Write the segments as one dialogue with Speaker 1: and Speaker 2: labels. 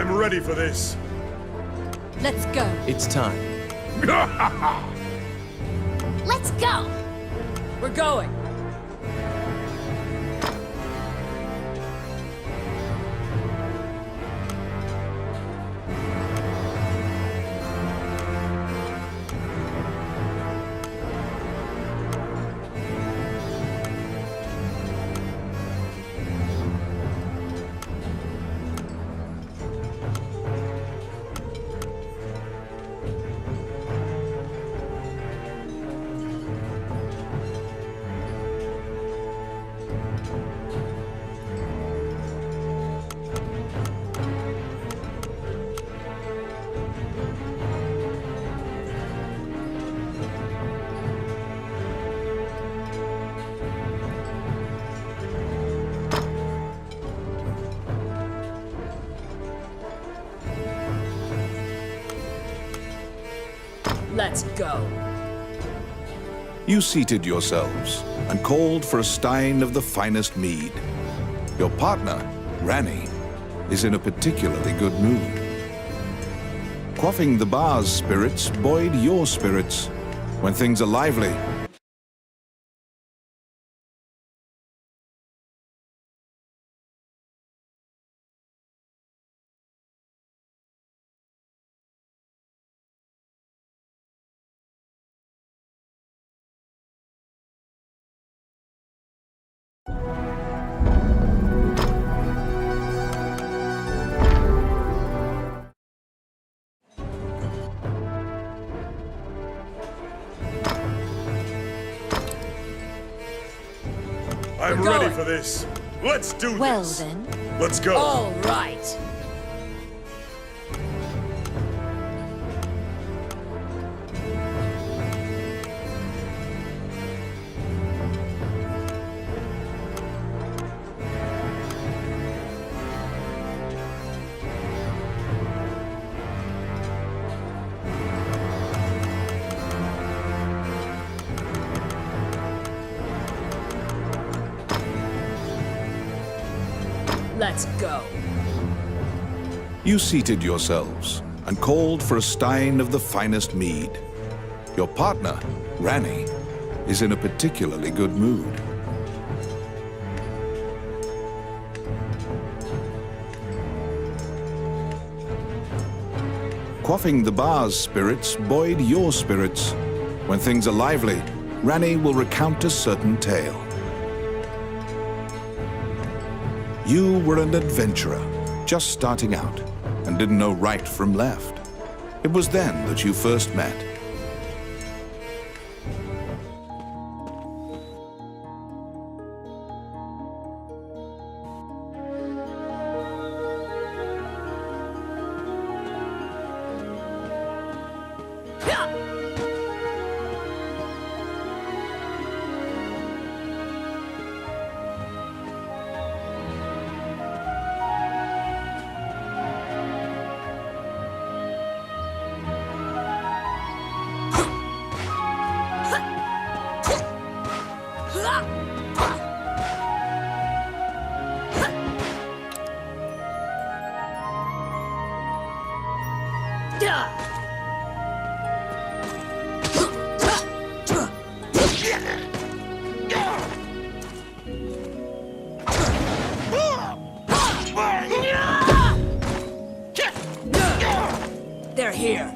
Speaker 1: I'm ready for this.
Speaker 2: Let's go.
Speaker 3: It's time.
Speaker 2: Let's go. We're going. Let's go.
Speaker 4: You seated yourselves and called for a stein of the finest mead. Your partner, Rani, is in a particularly good mood. Quaffing the bar's spirits buoyed your spirits. When things are lively,
Speaker 1: I'm
Speaker 2: We're
Speaker 1: ready
Speaker 2: going.
Speaker 1: for this. Let's do
Speaker 2: Well
Speaker 1: this.
Speaker 2: then.
Speaker 1: Let's go.
Speaker 2: All right. Let's go.
Speaker 4: you seated yourselves and called for a stein of the finest mead. Your partner, Rani, is in a particularly good mood. Quaffing the bar's spirits buoyed your spirits. When things are lively, Rani will recount a certain tale. You were an adventurer, just starting out, and didn't know right from left. It was then that you first met.
Speaker 2: They're here.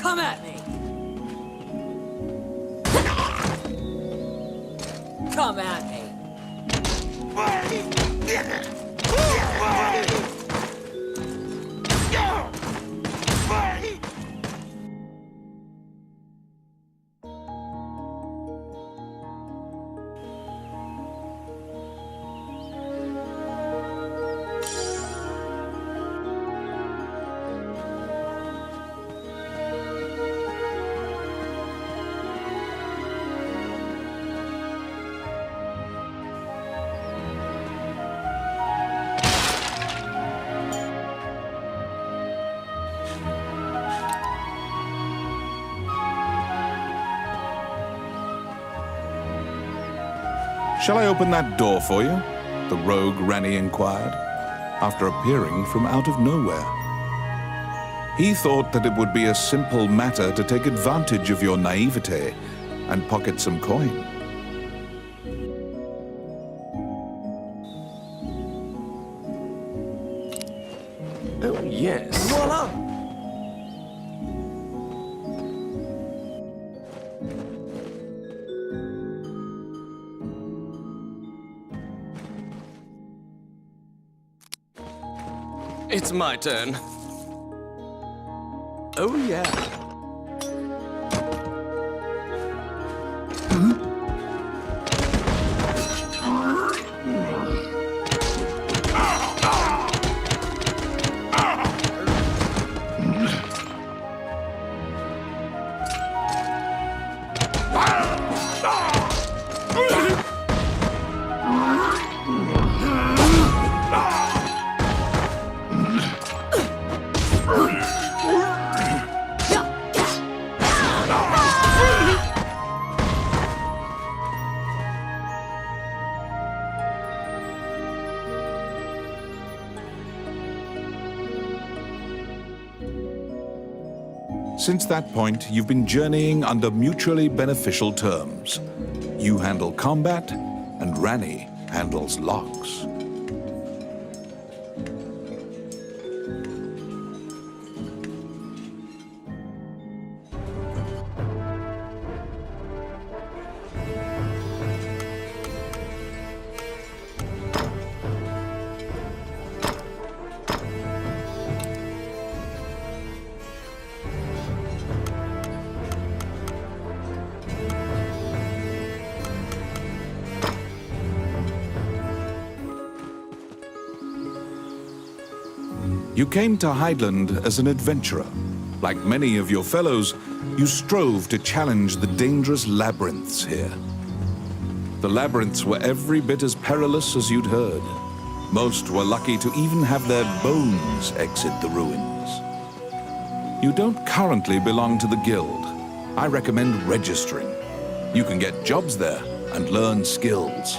Speaker 2: Come at me! Come at me!
Speaker 4: Shall I open that door for you? The rogue Rani inquired, after appearing from out of nowhere. He thought that it would be a simple matter to take advantage of your naivete and pocket some coin.
Speaker 3: Oh, yes.
Speaker 5: Voila!
Speaker 3: It's my turn.
Speaker 5: Oh, yeah.
Speaker 4: Since that point, you've been journeying under mutually beneficial terms. You handle combat, and Rani handles locks. You came to Highland as an adventurer. Like many of your fellows, you strove to challenge the dangerous labyrinths here. The labyrinths were every bit as perilous as you'd heard. Most were lucky to even have their bones exit the ruins. You don't currently belong to the guild. I recommend registering. You can get jobs there and learn skills.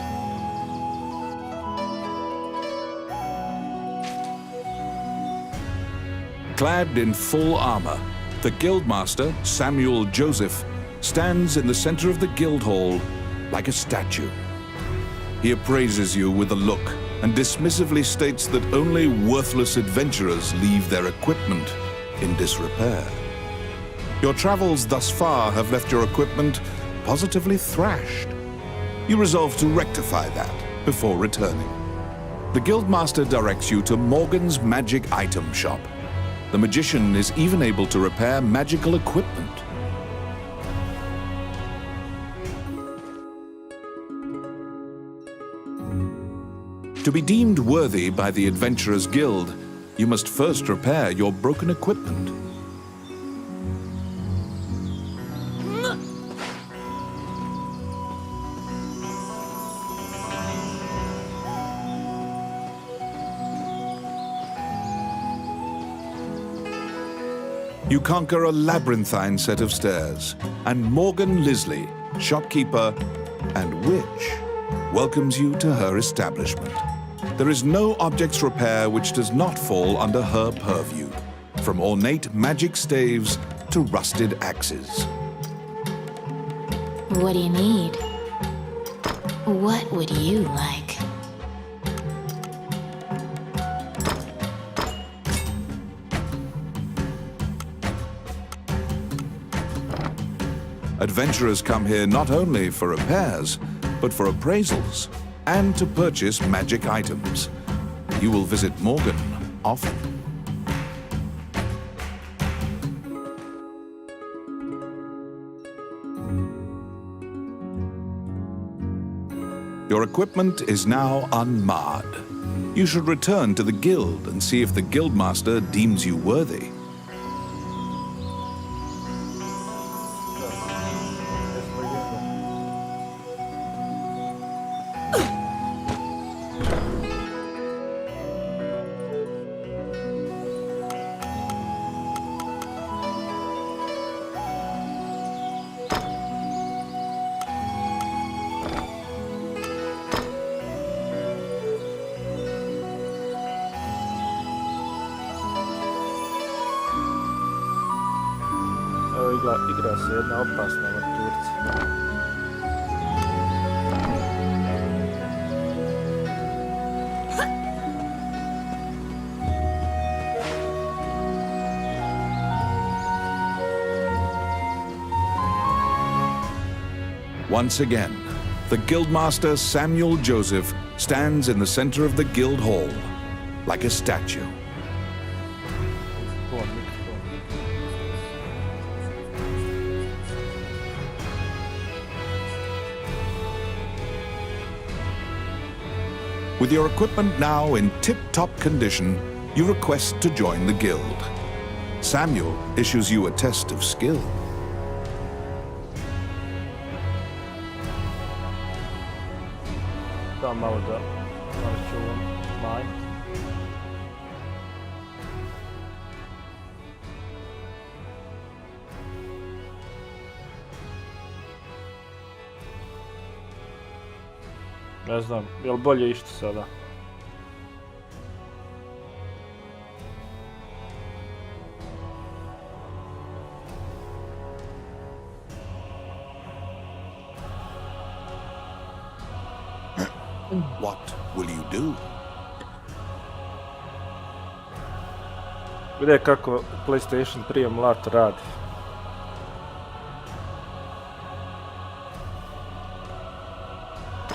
Speaker 4: Clad in full armor, the Guildmaster, Samuel Joseph, stands in the center of the guild hall like a statue. He appraises you with a look and dismissively states that only worthless adventurers leave their equipment in disrepair. Your travels thus far have left your equipment positively thrashed. You resolve to rectify that before returning. The Guildmaster directs you to Morgan's Magic Item Shop. The magician is even able to repair magical equipment. To be deemed worthy by the Adventurers Guild, you must first repair your broken equipment. You conquer a labyrinthine set of stairs, and Morgan Lisley, shopkeeper and witch, welcomes you to her establishment. There is no objects repair which does not fall under her purview, from ornate magic staves to rusted axes.
Speaker 6: What do you need? What would you like?
Speaker 4: Adventurers come here not only for repairs, but for appraisals and to purchase magic items. You will visit Morgan often. Your equipment is now unmarred. You should return to the guild and see if the guildmaster deems you worthy.
Speaker 5: Igra se jedna opasna avanturca.
Speaker 4: Once again, the guildmaster Samuel Joseph stands in the center of the guild hall, like a statue. With your equipment now in tip-top condition, you request to join the guild. Samuel issues you a test of skill.
Speaker 5: Da malo da čuvam manj. Ne znam, je li bolje išta sada?
Speaker 4: What will you do?
Speaker 5: Gdje kako PlayStation 3 mlat radi.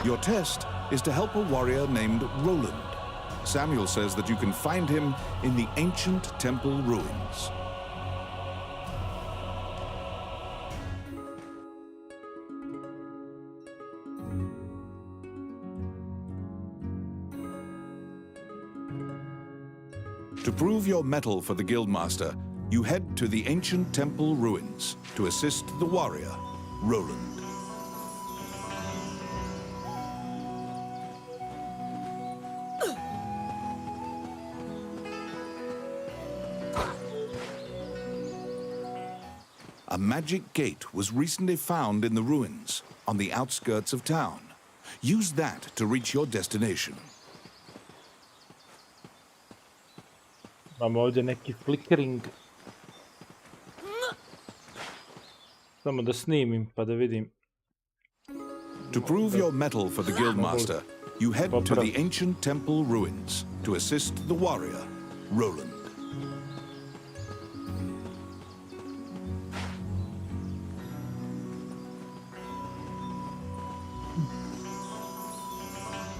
Speaker 4: Your test is to help a warrior named Roland. Samuel says that you can find him in the ancient temple ruins. To prove your mettle for the guildmaster, you head to the ancient temple ruins to assist the warrior, Roland. A magic gate was recently found in the ruins on the outskirts of town. Use that to reach your destination.
Speaker 5: Imamo ovdje neki flickering. Samo da snimim pa da vidim.
Speaker 4: To prove your mettle for the guildmaster, you head to the ancient temple ruins to assist the warrior, Roland.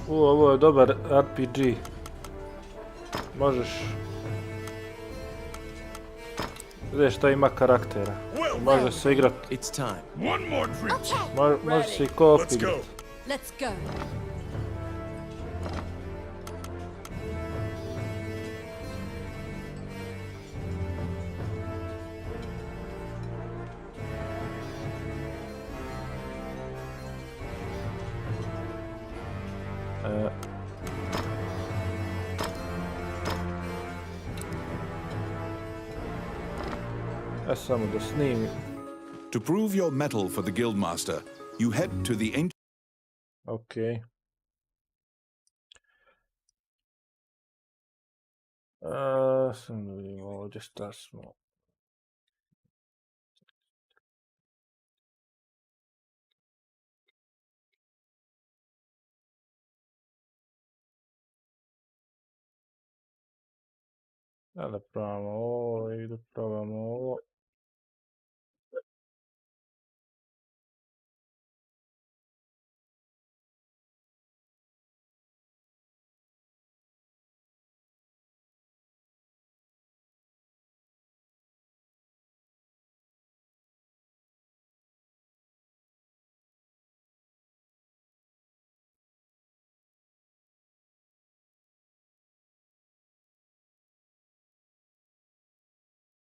Speaker 5: Ovo je dobar RPG. Možeš... Gdje šta ima karaktera. Može se igrat...
Speaker 3: It's time.
Speaker 1: One more drink.
Speaker 5: Može se i co-op
Speaker 1: Let's
Speaker 5: igrat.
Speaker 1: go.
Speaker 2: Let's go.
Speaker 5: Samo da snimim.
Speaker 4: To prove your mettle for the guildmaster, you head to the ancient...
Speaker 5: Ok. Samo da vidimo ovdje šta smo. Da probamo ovo i da probamo ovo.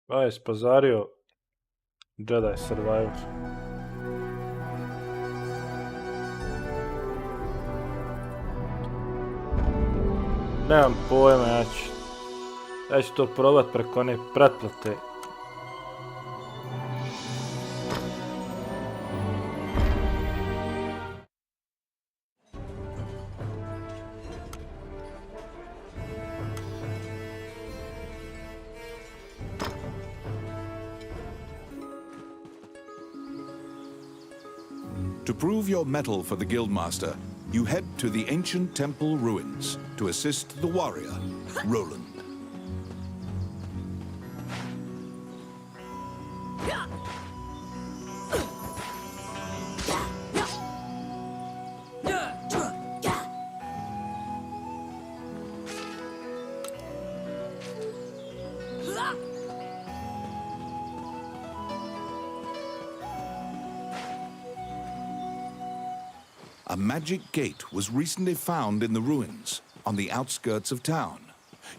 Speaker 5: Je spazario Jedi Survivor. Nemam pojma, ja ću to probat preko one pretplate.
Speaker 4: To prove your mettle for the Guildmaster, you head to the ancient temple ruins to assist the warrior, Roland. A magic gate was recently found in the ruins on the outskirts of town.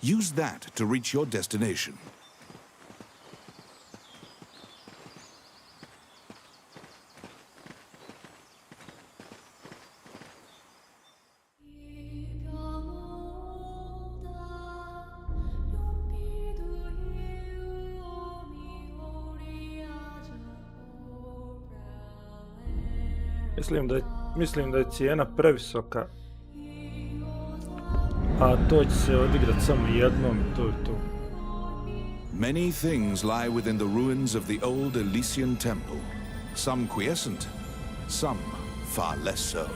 Speaker 4: Use that to reach your destination.
Speaker 5: Mislim da je cijena previsoka, a to će se odigrat samo jednom i to je to.
Speaker 4: Many things lie within the ruins of the old Elysian temple, some quiescent, some far less so.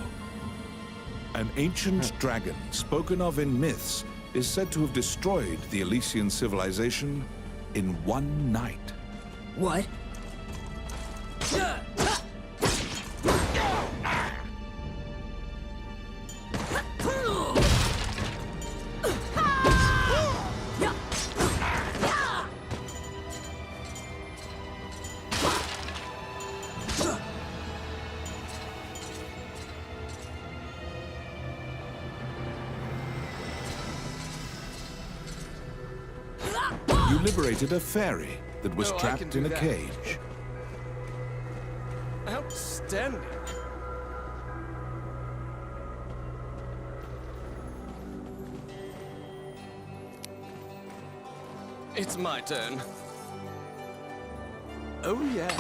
Speaker 4: An ancient dragon spoken of in myths is said to have destroyed the Elysian civilization in one night.
Speaker 2: What?
Speaker 4: You liberated a fairy that was trapped in a cage.
Speaker 3: Outstanding. It's my turn. Oh, yeah.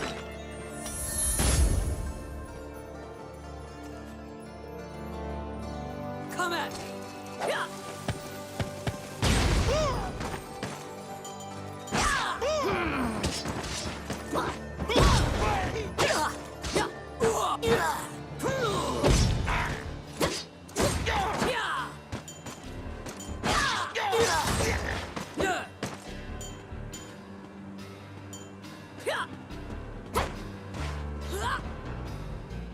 Speaker 2: Come at me!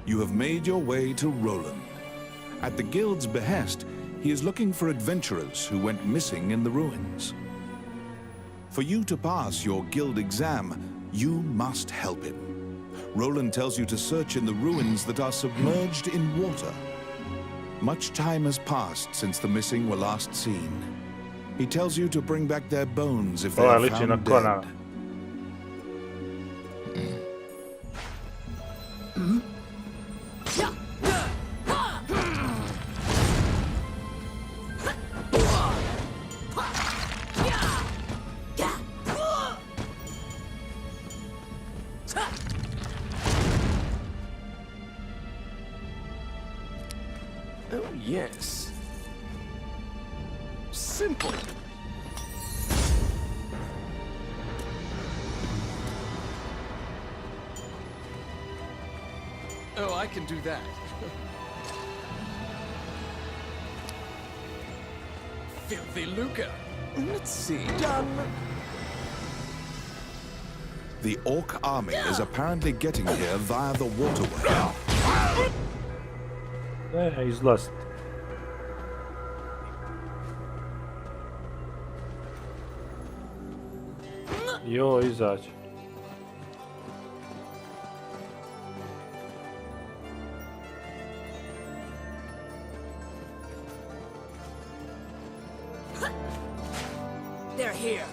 Speaker 4: You have made your way to Roland. At the guild's behest, he is looking for adventurers who went missing in the ruins. For you to pass your guild exam, you must help him. Roland tells you to search in the ruins that are submerged in water. Much time has passed since the missing were last seen. He tells you to bring back their bones if they are found dead.
Speaker 3: Oh, yes. Simple. Oh, I can do that. Filthy lucre. Let's see. Done.
Speaker 4: The orc army is apparently getting here via the waterway.
Speaker 5: Izlazit. Jo, izađe.
Speaker 2: They're here.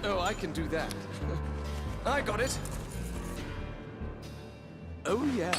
Speaker 3: Oh, I can do that. I got it. Oh, yeah.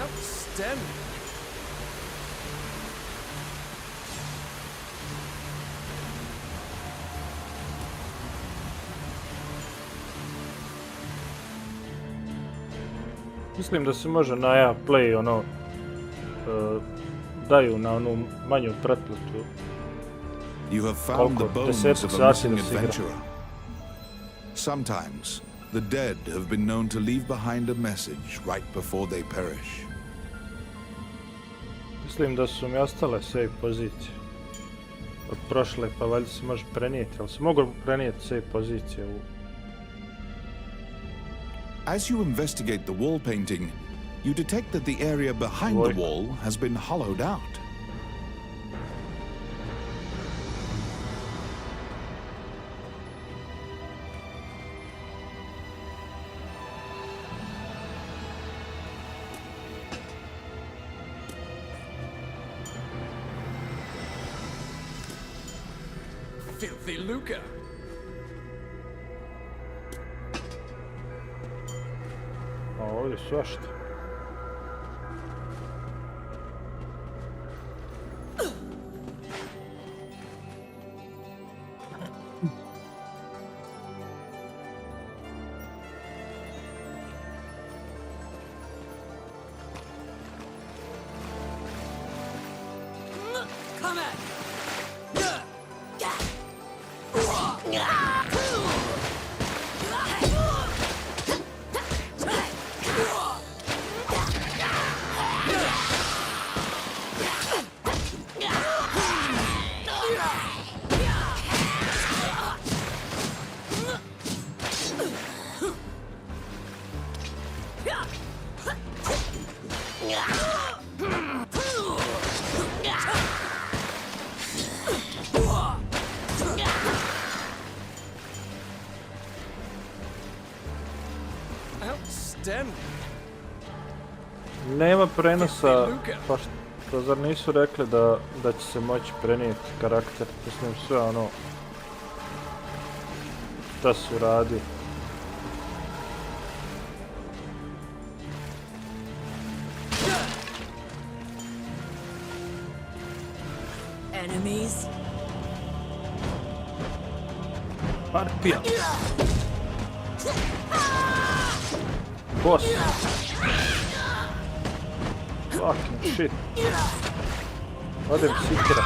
Speaker 3: Outstanding.
Speaker 5: Mislim da se može na ja play daju na onu manju pretplatu.
Speaker 4: You have found the
Speaker 5: Koliko?
Speaker 4: bones
Speaker 5: 10
Speaker 4: of a
Speaker 5: sati
Speaker 4: missing
Speaker 5: da se igra.
Speaker 4: adventurer. Sometimes, the dead have been known to leave behind a message right before they perish.
Speaker 5: Mislim da su mi ostale save pozicije od prošle, pa valjda se može prenijeti, ali se mogu prenijeti save pozicije u...
Speaker 4: As you investigate the wall painting, you detect that the area behind the wall has been hollowed out.
Speaker 3: Filthy Luca.
Speaker 5: A ovdje svašta.
Speaker 2: Come at!
Speaker 3: Outstanding.
Speaker 5: Nema prenosa, pa što zar nisu rekli da će se moći prenijeti karakter, mislim sve ono šta su radi.
Speaker 2: Enemies?
Speaker 5: Parpija! Boss! Fucking shit! Ode mi sikira!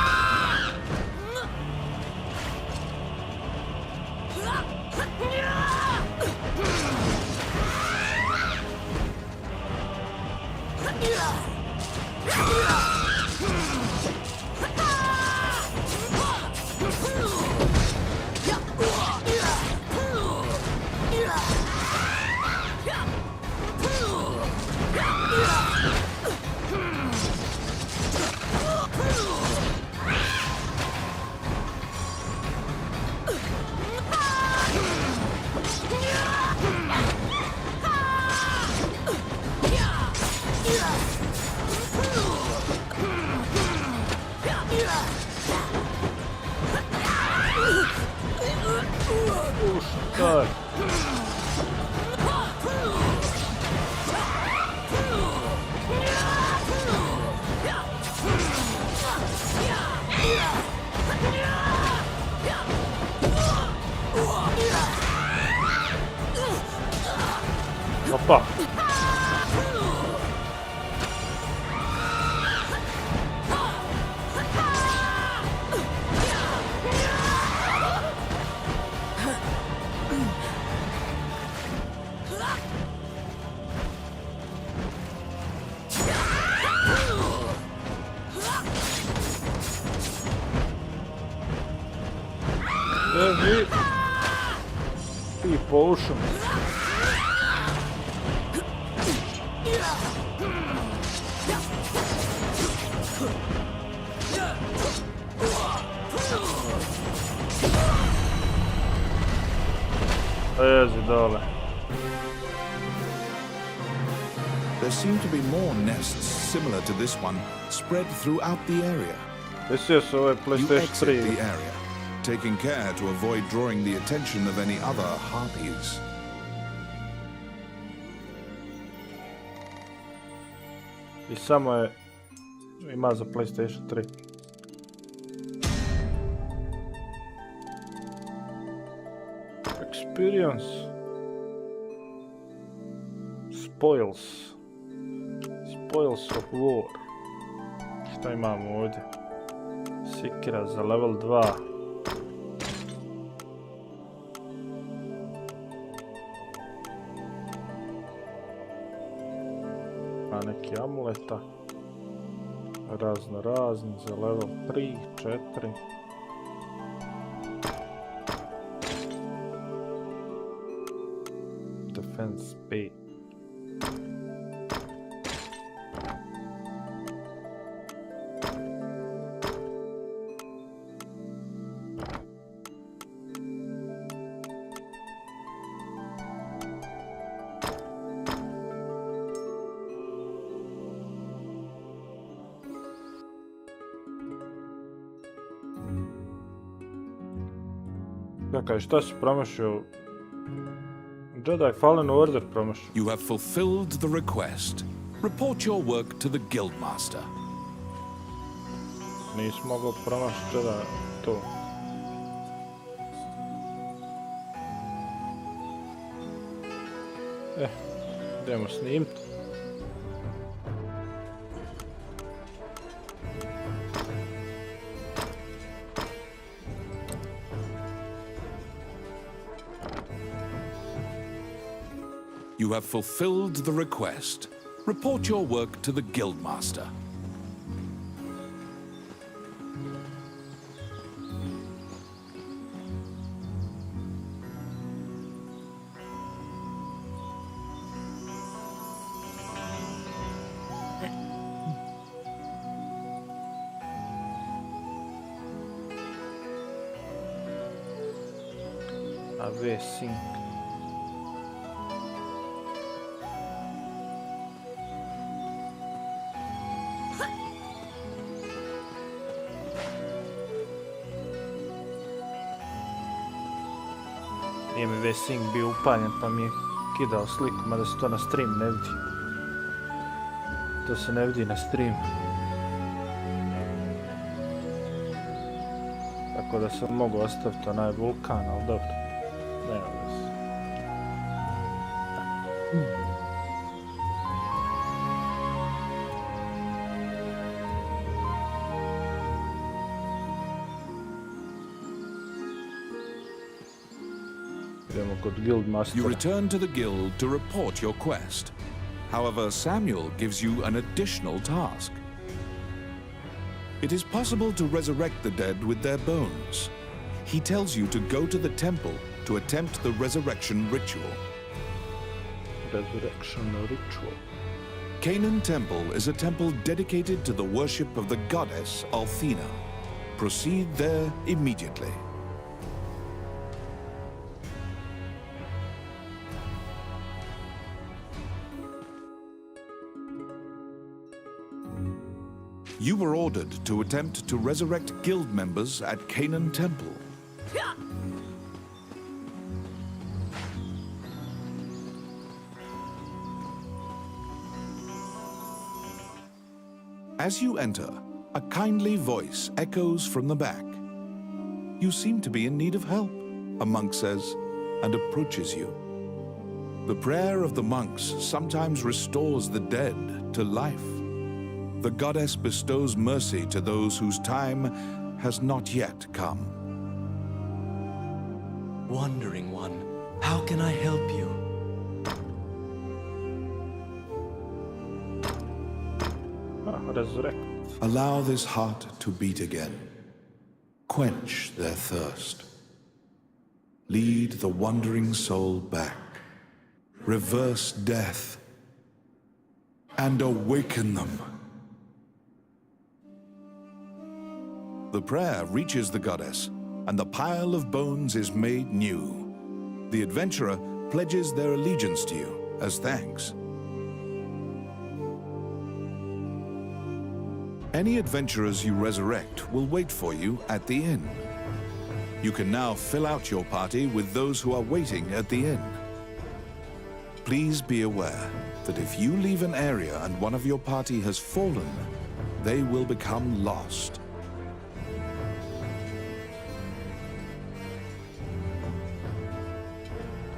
Speaker 5: Uštaj! Opa! Ti potions. Lezi dole.
Speaker 4: There seem to be more nests similar to this one spread throughout the area.
Speaker 5: Desio se ovaj
Speaker 4: You
Speaker 5: PlayStation
Speaker 4: exit
Speaker 5: 3.
Speaker 4: the area, taking care to avoid drawing the attention of any other harpies.
Speaker 5: I samo je ima za PlayStation 3. Experience. Spoils. Spoils of War. Šta imamo ovdje? Sikira za level 2. A neki amuleta. Razni za level 3, 4. Defense 5. Čekaj, šta si promašio? Jedi Fallen Order promašio.
Speaker 4: You have fulfilled the request. Report your work to the Guildmaster.
Speaker 5: Nisi mogao promašiti Jedi to. Idemo snimiti.
Speaker 4: You have fulfilled the request. Report your work to the Guildmaster.
Speaker 5: AV Sync. Nije mi V-Sync bio upaljen pa mi je kidao sliku, mada se to na stream ne vidi. To se ne vidi na stream. Tako da sam mogu ostaviti onaj vulkan, ali dobro. Nema veze.
Speaker 4: You return to the guild to report your quest. However, Samuel gives you an additional task. It is possible to resurrect the dead with their bones. He tells you to go to the temple to attempt the resurrection ritual.
Speaker 5: Resurrection ritual.
Speaker 4: Canaan Temple is a temple dedicated to the worship of the goddess Althena. Proceed there immediately. You were ordered to attempt to resurrect guild members at Canaan Temple. As you enter, a kindly voice echoes from the back. You seem to be in need of help, a monk says, and approaches you. The prayer of the monks sometimes restores the dead to life. The goddess bestows mercy to those whose time has not yet come.
Speaker 3: Wandering one, how can I help you?
Speaker 5: Resurrect.
Speaker 4: Allow this heart to beat again. Quench their thirst. Lead the wandering soul back. Reverse death. And awaken them. The prayer reaches the goddess, and the pile of bones is made new. The adventurer pledges their allegiance to you as thanks. Any adventurers you resurrect will wait for you at the inn. You can now fill out your party with those who are waiting at the inn. Please be aware that if you leave an area and one of your party has fallen, they will become lost.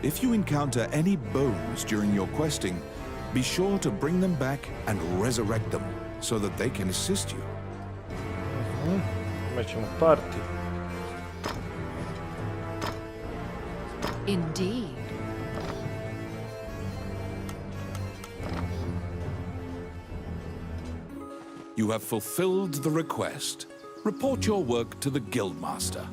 Speaker 4: If you encounter any bones during your questing, be sure to bring them back and resurrect them so that they can assist you.
Speaker 5: Imat ćemo party.
Speaker 2: Indeed.
Speaker 4: You have fulfilled the request. Report your work to the Guildmaster.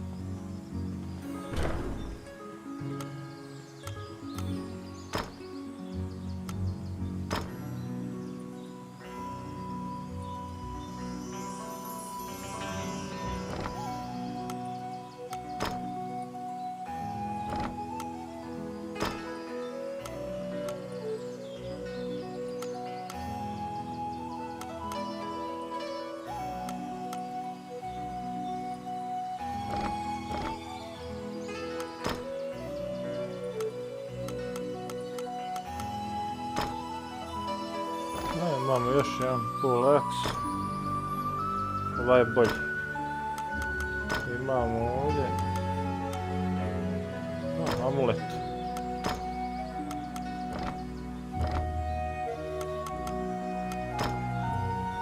Speaker 5: Imamo još jedan full axe. Ovaj je bolji. Imamo ovdje amulet.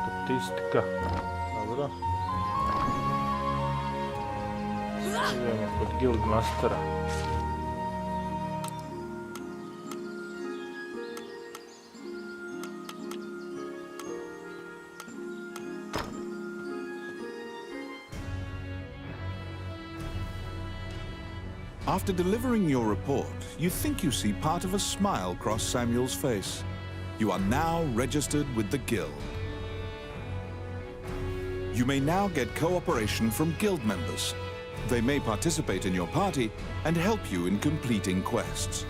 Speaker 5: Statistika. Dobro. Idemo kod Guildmastera.
Speaker 4: After delivering your report, you think you see part of a smile cross Samuel's face. You are now registered with the Guild. You may now get cooperation from Guild members. They may participate in your party and help you in completing quests.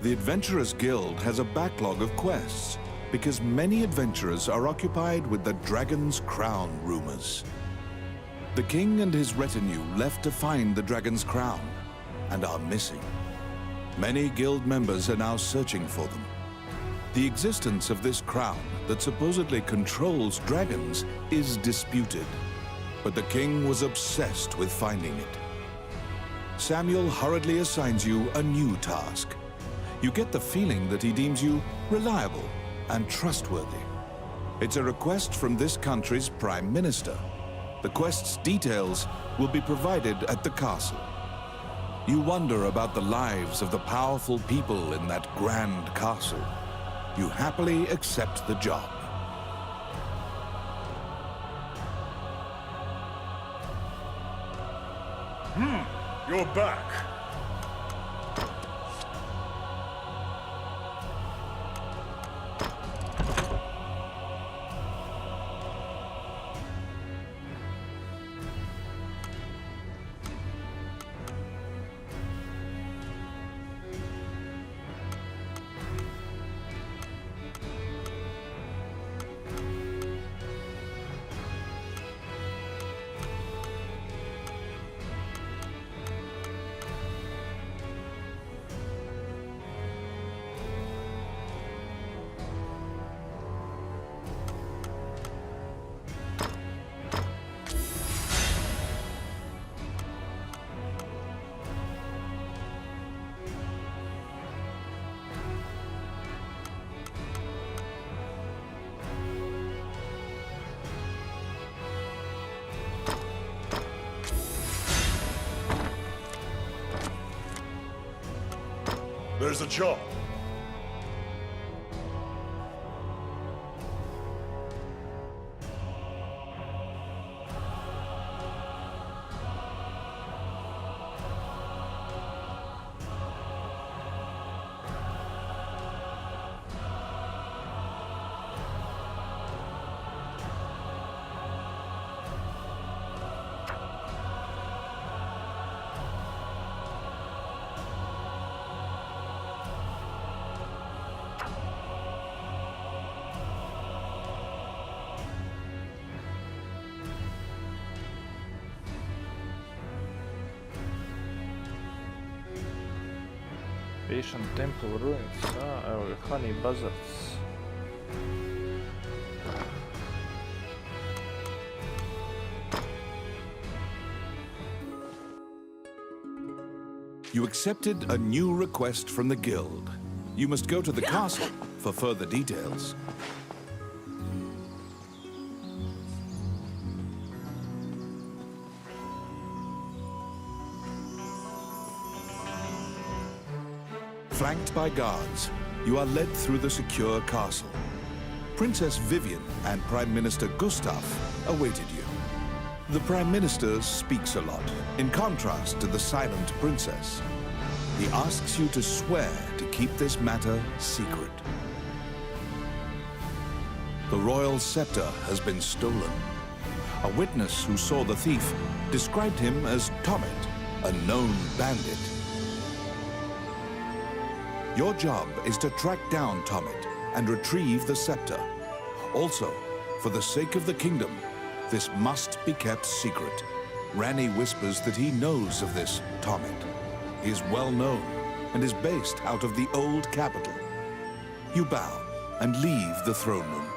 Speaker 4: The Adventurers Guild has a backlog of quests because many adventurers are occupied with the Dragon's Crown rumors. The king and his retinue left to find the Dragon's Crown and are missing. Many guild members are now searching for them. The existence of this crown that supposedly controls dragons is disputed, but the king was obsessed with finding it. Samuel hurriedly assigns you a new task. You get the feeling that he deems you reliable and trustworthy. It's a request from this country's prime minister. The quest's details will be provided at the castle. You wonder about the lives of the powerful people in that grand castle. You happily accept the job.
Speaker 1: You're back. There's a job.
Speaker 5: Ancient Temple Ruins, evo ga, Honey Buzzards.
Speaker 4: You accepted a new request from the guild. You must go to the castle for further details. Flanked by guards, you are led through the secure castle. Princess Vivian and Prime Minister Gustav awaited you. The Prime Minister speaks a lot, in contrast to the silent princess. He asks you to swear to keep this matter secret. The royal scepter has been stolen. A witness who saw the thief described him as Tommet, a known bandit. Your job is to track down Tommet and retrieve the scepter. Also, for the sake of the kingdom, this must be kept secret. Ranni whispers that he knows of this Tommet. He is well known and is based out of the old capital. You bow and leave the throne room.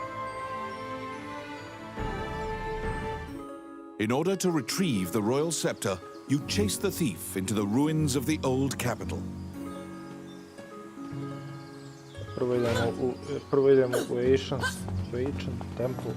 Speaker 4: In order to retrieve the royal scepter, you chase the thief into the ruins of the old capital.
Speaker 5: Prvo idemo u Ancient Temple.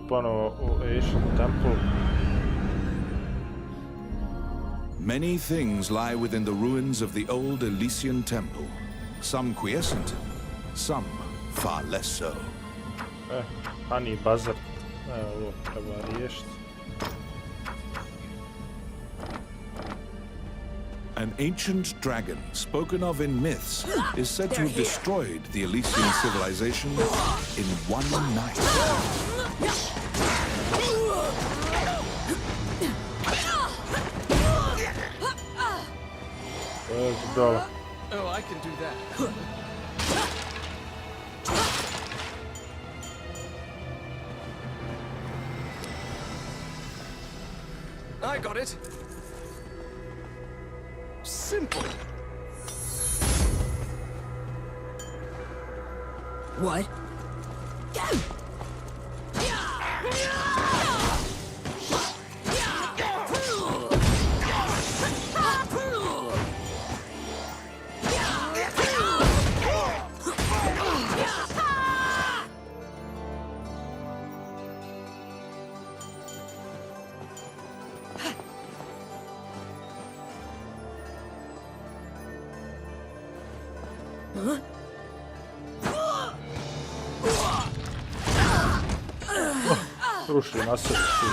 Speaker 5: Ponovo u Ancient Temple.
Speaker 4: Many things lie within the ruins of the old Elysian temple. Some quiescent, some far less so.
Speaker 5: Honey Buzzard. Ovo treba riješiti.
Speaker 4: An ancient dragon, spoken of in myths, is said to have destroyed the Elysian civilization in one night.
Speaker 3: Oh, I can do that. I got it. Simple.
Speaker 2: What?
Speaker 5: Ruši na sebi svi.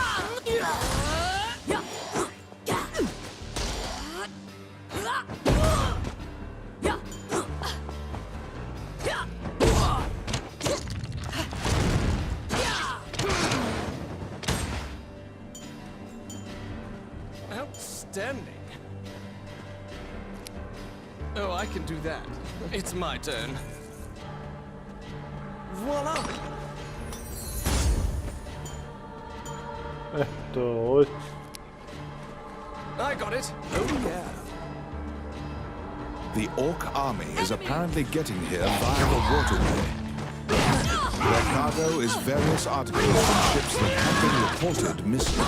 Speaker 3: Outstanding. Oh, I can do that. It's my turn. Voila!
Speaker 5: To
Speaker 3: I got it. Oh, yeah.
Speaker 4: The Orc army is apparently getting here via the waterway. Their cargo is various articles from ships that have been reported missing.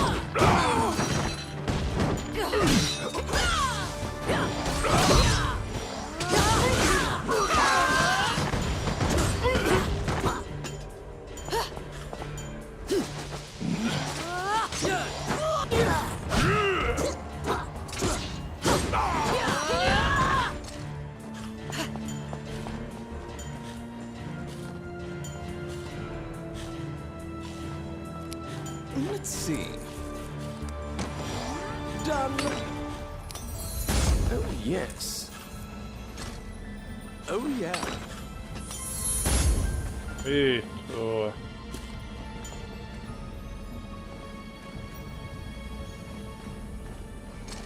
Speaker 3: Let's see. Done. Oh, yes. Oh, yeah.
Speaker 5: I to...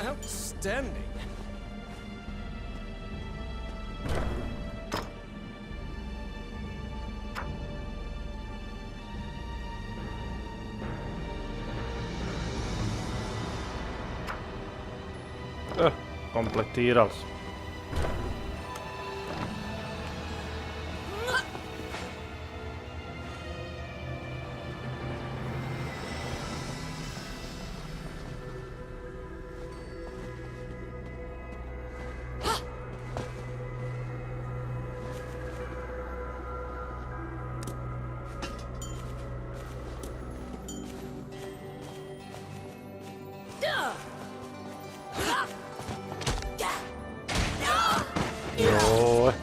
Speaker 3: Outstanding.
Speaker 5: Kompletirali smo. Joj.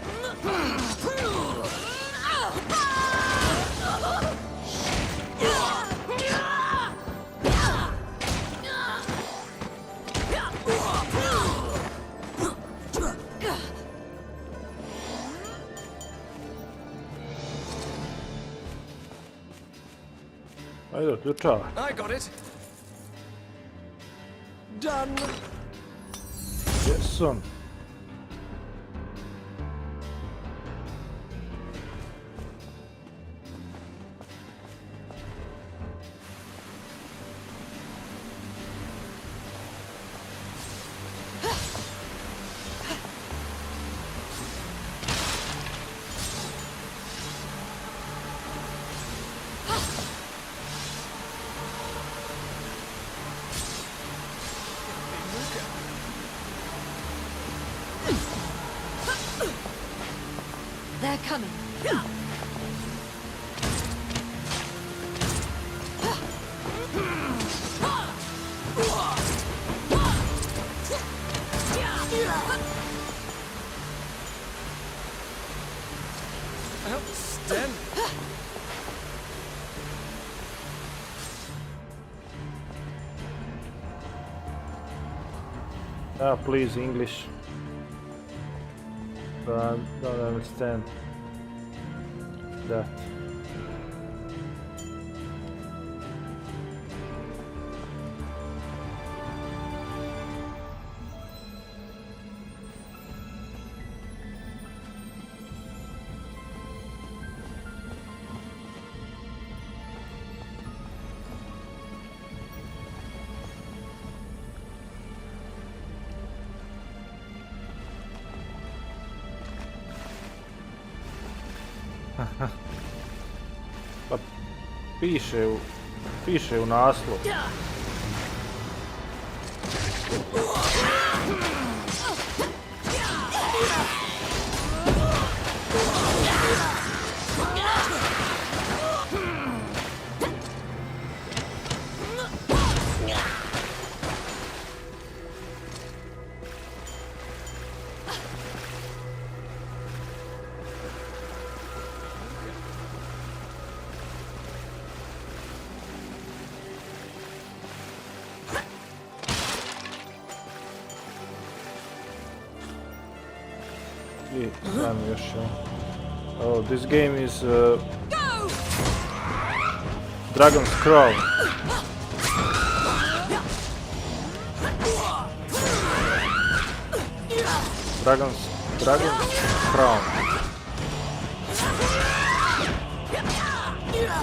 Speaker 5: Ajde, uključava.
Speaker 3: I got it. Done.
Speaker 5: Jesam.
Speaker 2: They're coming.
Speaker 3: Outstanding.
Speaker 5: Ah, please, English. Don't understand that. Pa piše u naslovu. Oh, this game is Dragon's Crown. Dragon's Crown.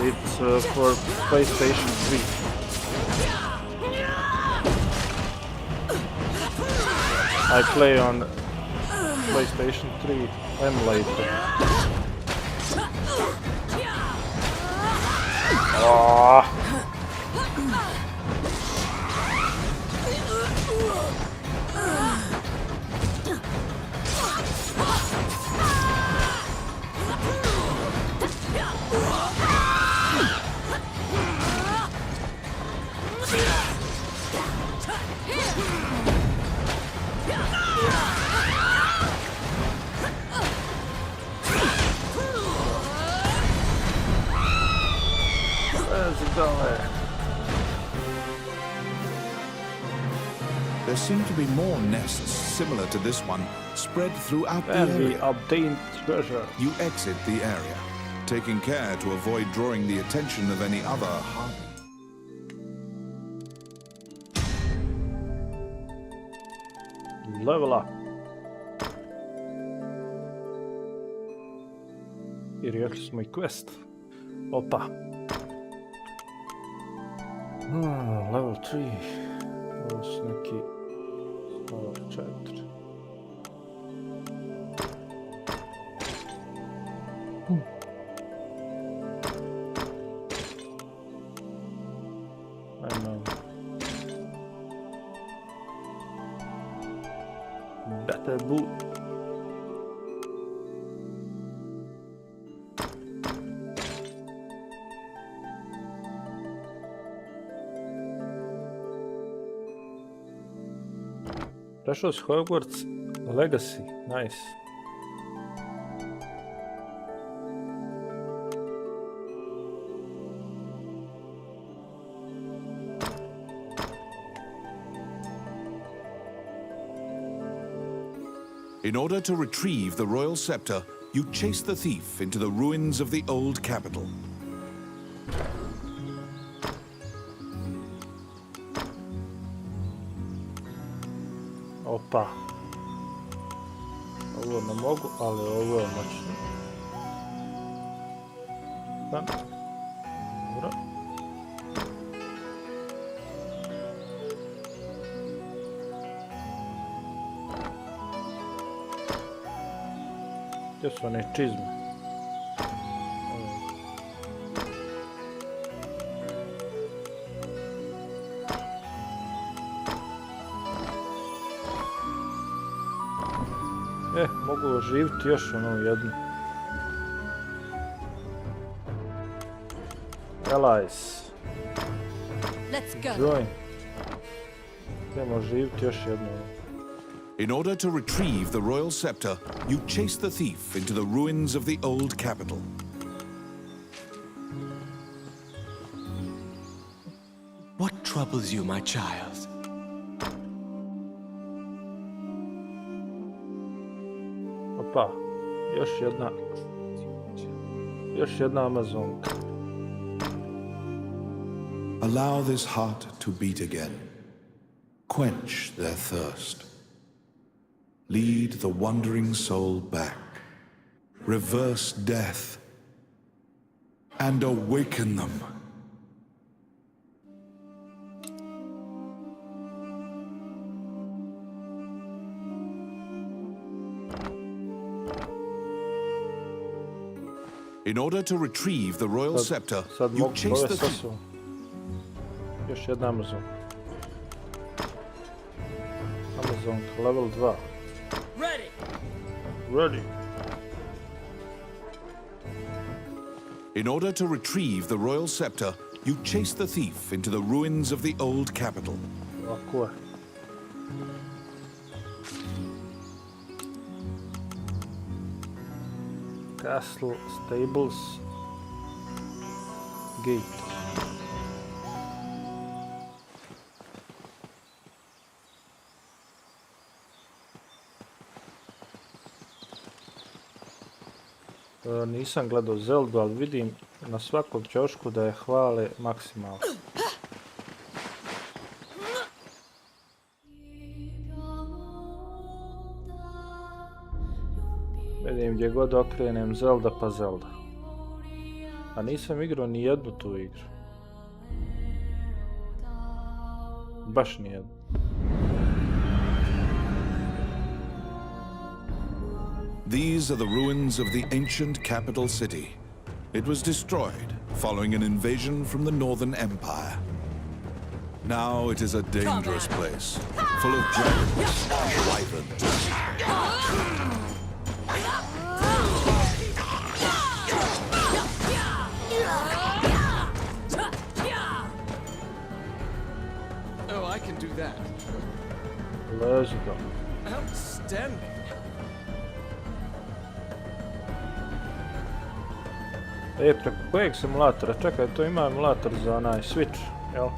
Speaker 5: It's for PlayStation 3. I play on PlayStation 3 emulator. Oh. Dole.
Speaker 4: There seem to be more nests similar to this one spread throughout the
Speaker 5: And we
Speaker 4: area.
Speaker 5: obtained treasure.
Speaker 4: You exit the area, taking care to avoid drawing the attention of any other harpy.
Speaker 5: Level up. I rijekli smo i quest. Opa. Level 3. Ovo su neki... Level 4. Ajmo. Better boot. Prešao si Hogwarts Legacy, nice.
Speaker 4: In order to retrieve the royal scepter, you chase the thief into the ruins of the old capital.
Speaker 5: Opa. Ovo ne mogu, ali ovo je moćno. Dobro. Gdje su one čizme? Mogu oživiti još ono jednu. Allies.
Speaker 2: Let's go.
Speaker 5: Join. Idemo oživiti još jednu.
Speaker 4: In order to retrieve the royal scepter, you chase the thief into the ruins of the old capital.
Speaker 3: What troubles you, my child?
Speaker 5: Opa, još jedna Amazonka.
Speaker 4: Allow this heart to beat again. Quench their thirst. Lead the wandering soul back. Reverse death. And awaken them. In order to retrieve the royal scepter, you chase the thief.
Speaker 5: Još jedna Amazonka. Amazonka, level 2. Ready.
Speaker 4: In order to retrieve the royal scepter, you chase the thief into the ruins of the old capital.
Speaker 5: Ovako je. Castle, stables, gate. Nisam gledao Zeldu, ali vidim na svakom ćošku da je hvale maksimalno. Vidim gdje god okrenem Zelda pa Zelda. A nisam igrao ni jednu tu igru. Baš ni jednu.
Speaker 4: These are the ruins of the ancient capital city. It was destroyed following an invasion from the Northern Empire. Now it is a dangerous place, full of dragons and wyverns.
Speaker 3: Oh, I can do that.
Speaker 5: Let's go.
Speaker 3: Outstanding.
Speaker 5: Preko kojeg simulatora? Čekaj, to ima emulator za onaj Switch, jel?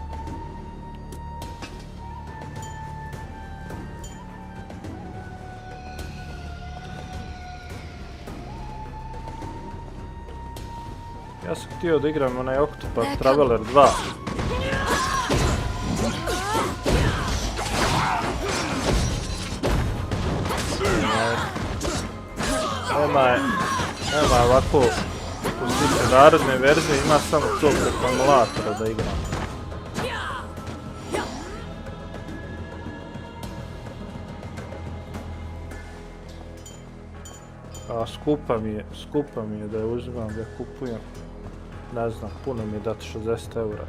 Speaker 5: Ja sam htio da igram onaj Octopath Traveler 2. Nema ovako u sliče narodne verzije, ima samo to preko emulatora da igram. A skupa mi je da je uzimam, da je kupujem. Ne znam, puno mi je dati 60 eura.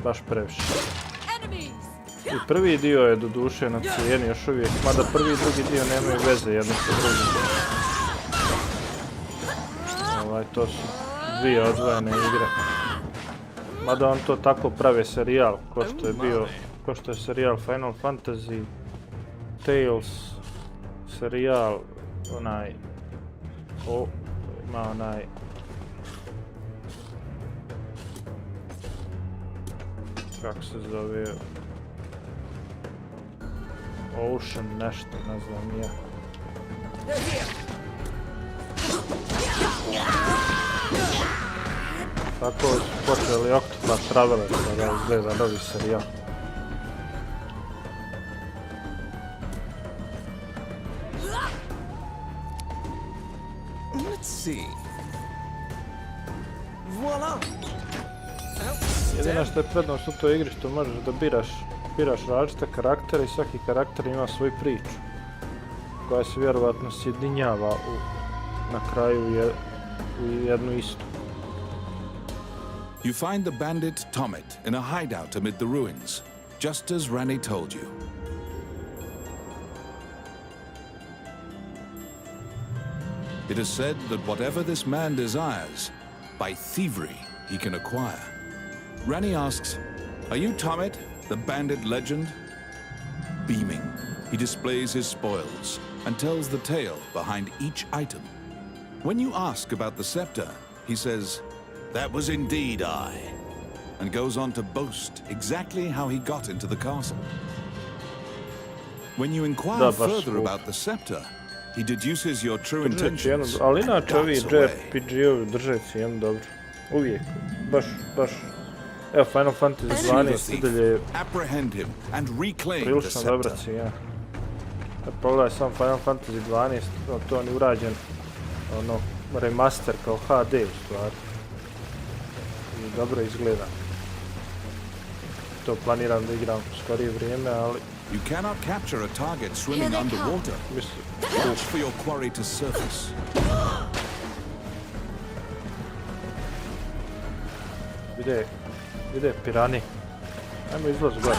Speaker 5: Baš previše. I prvi dio je do duše na cijeni još uvijek, mada prvi i drugi dio nemaju veze jedno sa drugim. To su dvije odvojene igre. Mada on to tako prave serijal, ko što je serijal Final Fantasy Tales, serijal ima onaj kako se zove Ocean nešto, ne znam ja. Tako su počeli Octopath Traveler da ga izgleda novi serijal. Jedino što je prednost u toj igri što možeš da biraš različite karaktere i svaki karakter ima svoju priču koja se vjerovatno sjedinjava na kraju u jednu istu.
Speaker 4: You find the bandit Tomet in a hideout amid the ruins, just as Ranni told you. It is said that whatever this man desires, by thievery he can acquire. Ranni asks, "Are you Tomet, the bandit legend?" Beaming, he displays his spoils and tells the tale behind each item. When you ask about the scepter, he says, "That was indeed I," and goes on to boast exactly how he got into the castle. When you inquire further about the scepter, he deduces your true intentions.
Speaker 5: Ali inače ovi JRPG-ovi drže cijenu dobro. Uvijek. Baš. Evo, Final Fantasy 12 idalje je prilično dobra cijena. Pogledaj sam Final Fantasy 12, to on je urađen remaster kao HD u stvari. I dobro izgleda. To planiram da igram u skorije vrijeme, ali...
Speaker 4: You cannot capture a target swimming underwater. Watch for your quarry to surface.
Speaker 5: Gdje je pirani? Ajmo izlaz gore.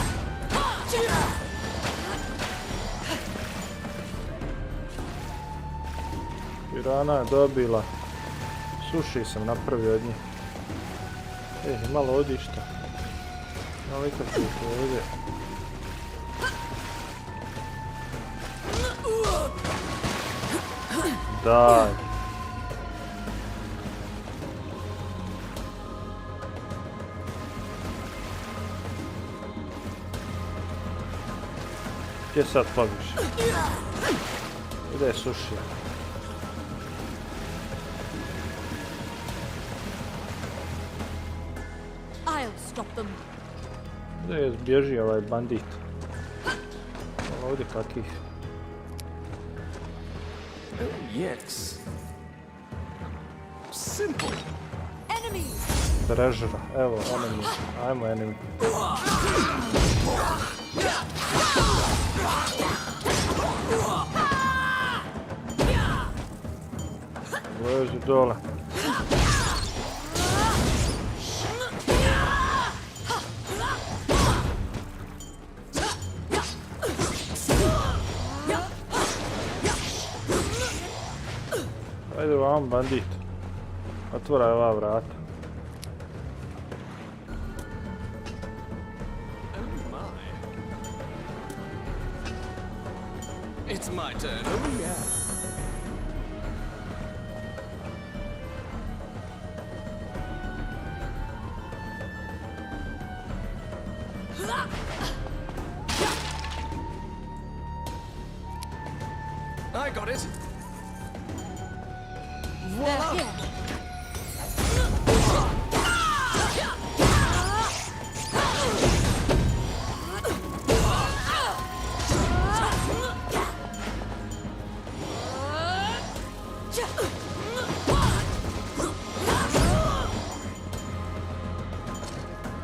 Speaker 5: Pirana je dobila. Suši sam napravio od njih. Malo odišta. Malo ikako to ovdje. Daj. Gdje sad pobiš? Gdje je suši? Gdje je zbježi ovaj bandit? Ovdje kakih?
Speaker 3: Yes. Simple.
Speaker 5: Treasure, evo, enemy. Ajmo enemy. Lezi dole. Ajde vam bandit. Otvoraj ova vrata.
Speaker 3: It's my turn. Oh yeah. I got it.
Speaker 2: There.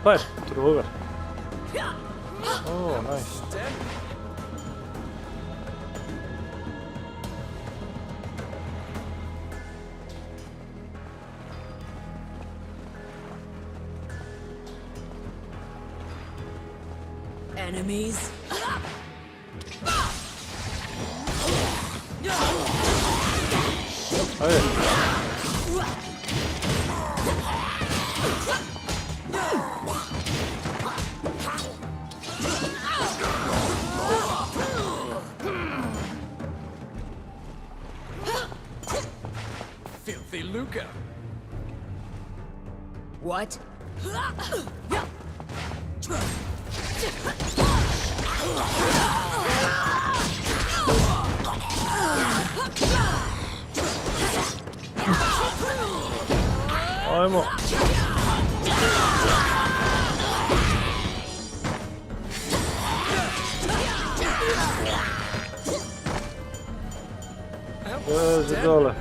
Speaker 5: Pa je, truga. Oh, nice.
Speaker 2: Enemies.
Speaker 5: Ajde.
Speaker 3: Filthy Luca.
Speaker 2: What?
Speaker 5: Ajmo. Lezi dole.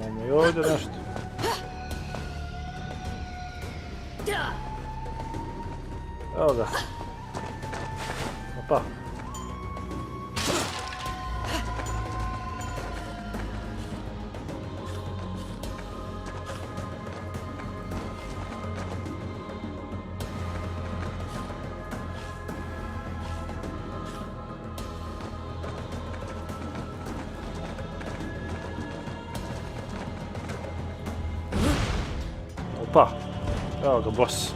Speaker 5: Imamo i ovdje nešto. Evo ga. Opa. Opa. Evo ga, boss.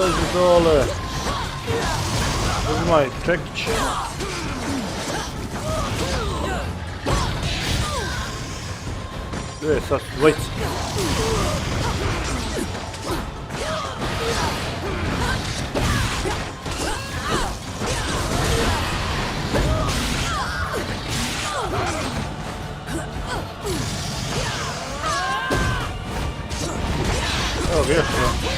Speaker 5: Lezi dole. Uzmaj čekić. Gdje sad su dvojice? Evo ga još jedan.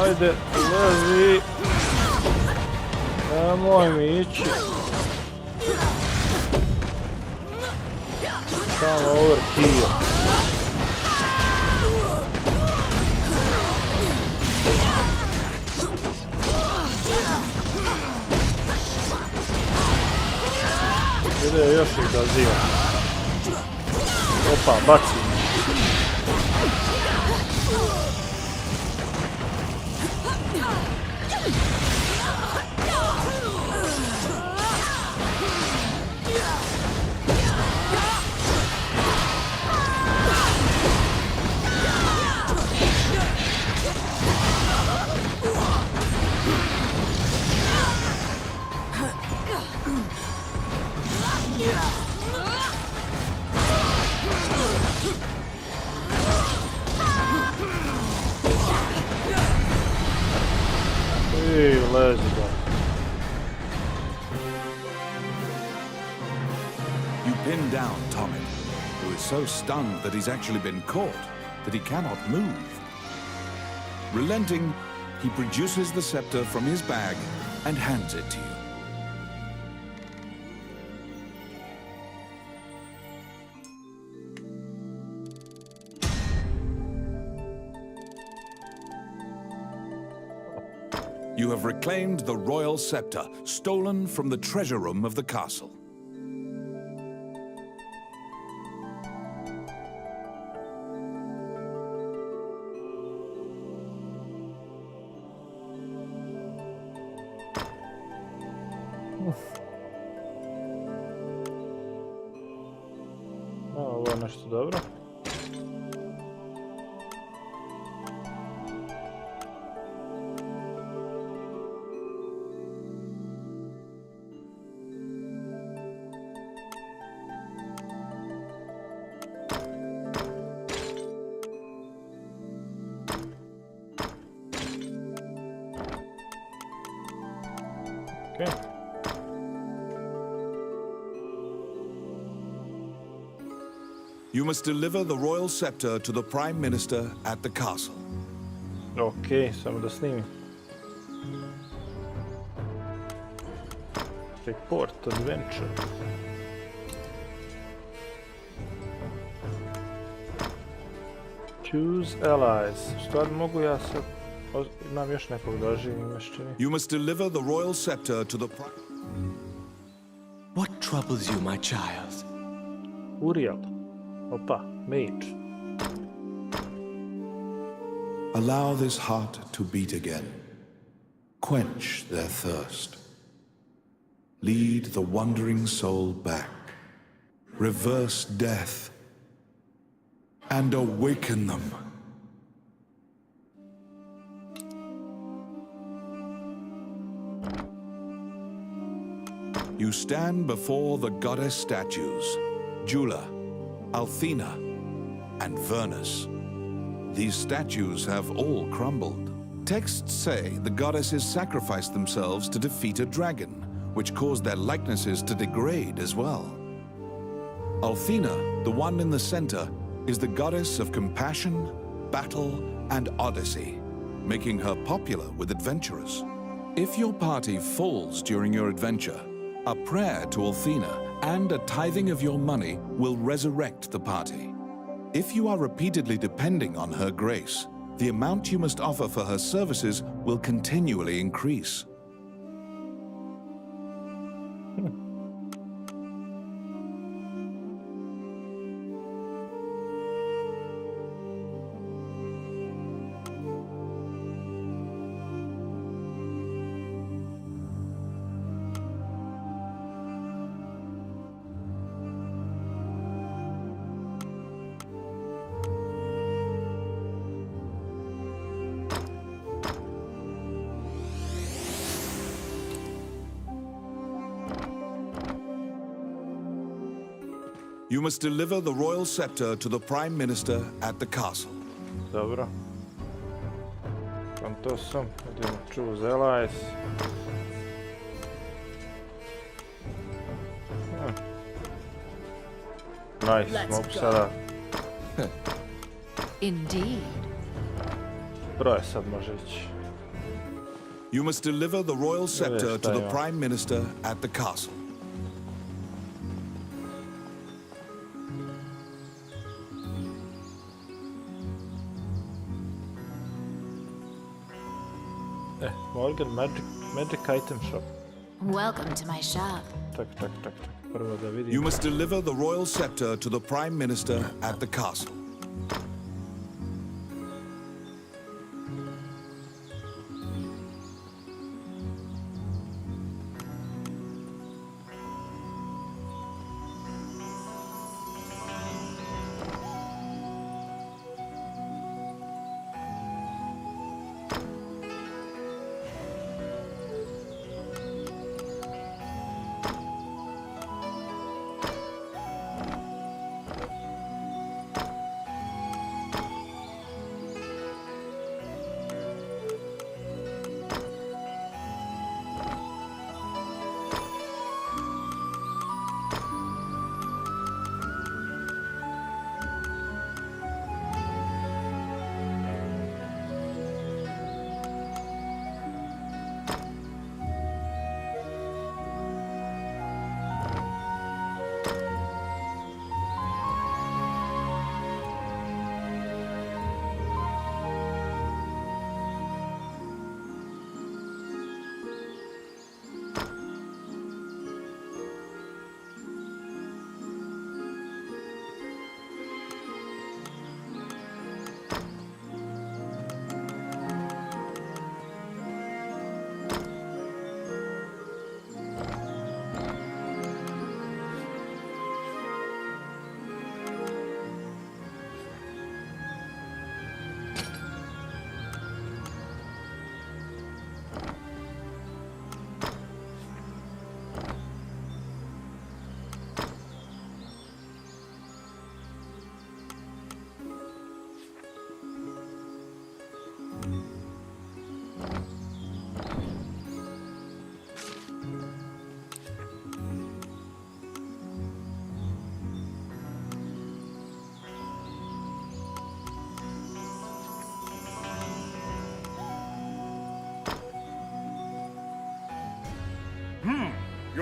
Speaker 5: Ajde, lezi. Nemoj mi ići. Samo overkill. Ide još ih da ziva. Opa, baci. Lezi ga.
Speaker 4: You pin down Tommy, who is so stunned that he's actually been caught that he cannot move. Relenting, he produces the scepter from his bag and hands it to you. You have reclaimed the royal scepter, stolen from the treasure room of the castle.
Speaker 5: Ovo je nešto dobro. Okay.
Speaker 4: You must deliver the royal scepter to the Prime Minister at the castle.
Speaker 5: Ok, samo da snimim. Report adventure. Choose allies. Stvarno mogu ja sad... Imam još nekog da oživim, još čini.
Speaker 4: You must deliver the royal scepter to the Prime...
Speaker 3: What troubles you, my child?
Speaker 5: Uriel. Opa, mage.
Speaker 4: Allow this heart to beat again. Quench their thirst. Lead the wandering soul back. Reverse death. And awaken them. You stand before the goddess statues, Jula, Althena, and Vernus. These statues have all crumbled. Texts say the goddesses sacrificed themselves to defeat a dragon, which caused their likenesses to degrade as well. Althena, the one in the center, is the goddess of compassion, battle, and odyssey, making her popular with adventurers. If your party falls during your adventure, a prayer to Althena and a tithing of your money will resurrect the party. If you are repeatedly depending on her grace, the amount you must offer for her services will continually increase. You must deliver the royal scepter to the Prime Minister at the castle.
Speaker 5: Dobro. Kam to sam? Idemo choose allies. Nice, mogu sada...
Speaker 2: Indeed.
Speaker 5: Broje sad može ići.
Speaker 4: You must deliver the royal scepter to the Prime Minister at the castle.
Speaker 5: Morgan, magic item shop.
Speaker 6: Welcome to my shop.
Speaker 5: Tak. Prvo da vidim.
Speaker 4: You must deliver the royal scepter to the Prime Minister at the castle.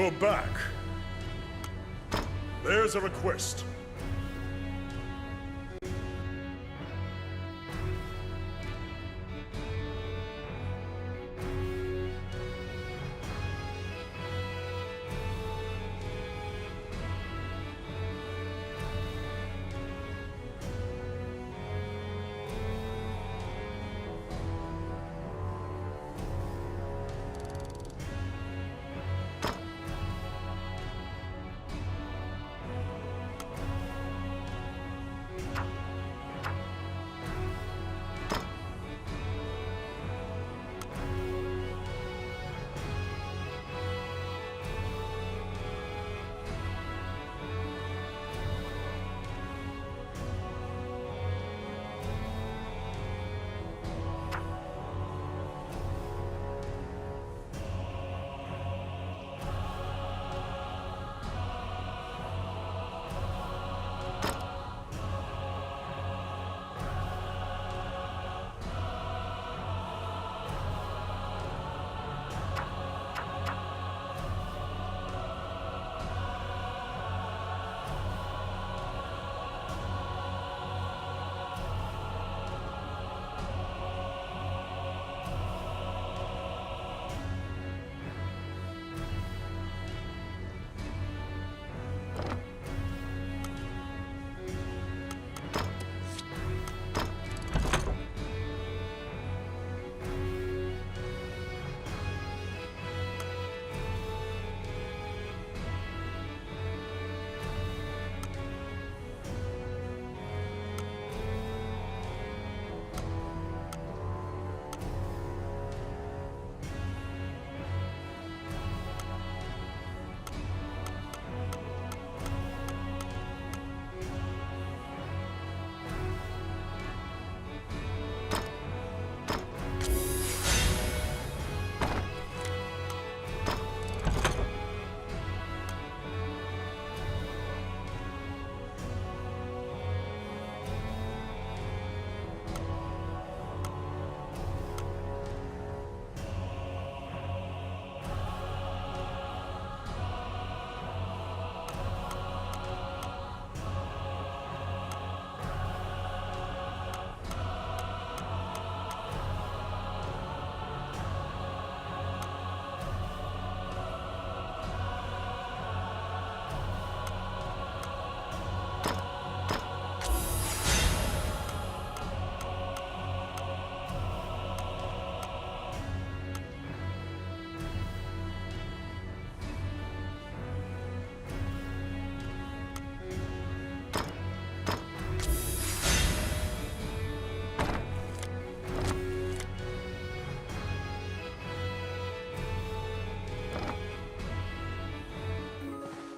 Speaker 1: You're back. There's a request.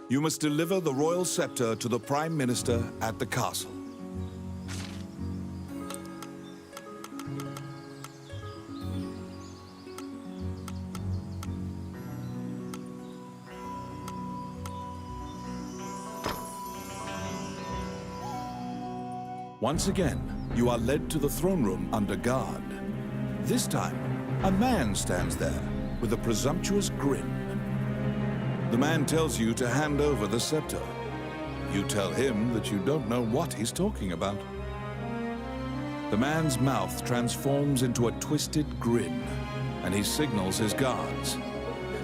Speaker 4: You must deliver the royal scepter to the Prime Minister at the castle. Once again, you are led to the throne room under guard. This time, a man stands there with a presumptuous grin. The man tells you to hand over the scepter. You tell him that you don't know what he's talking about. The man's mouth transforms into a twisted grin, and he signals his guards.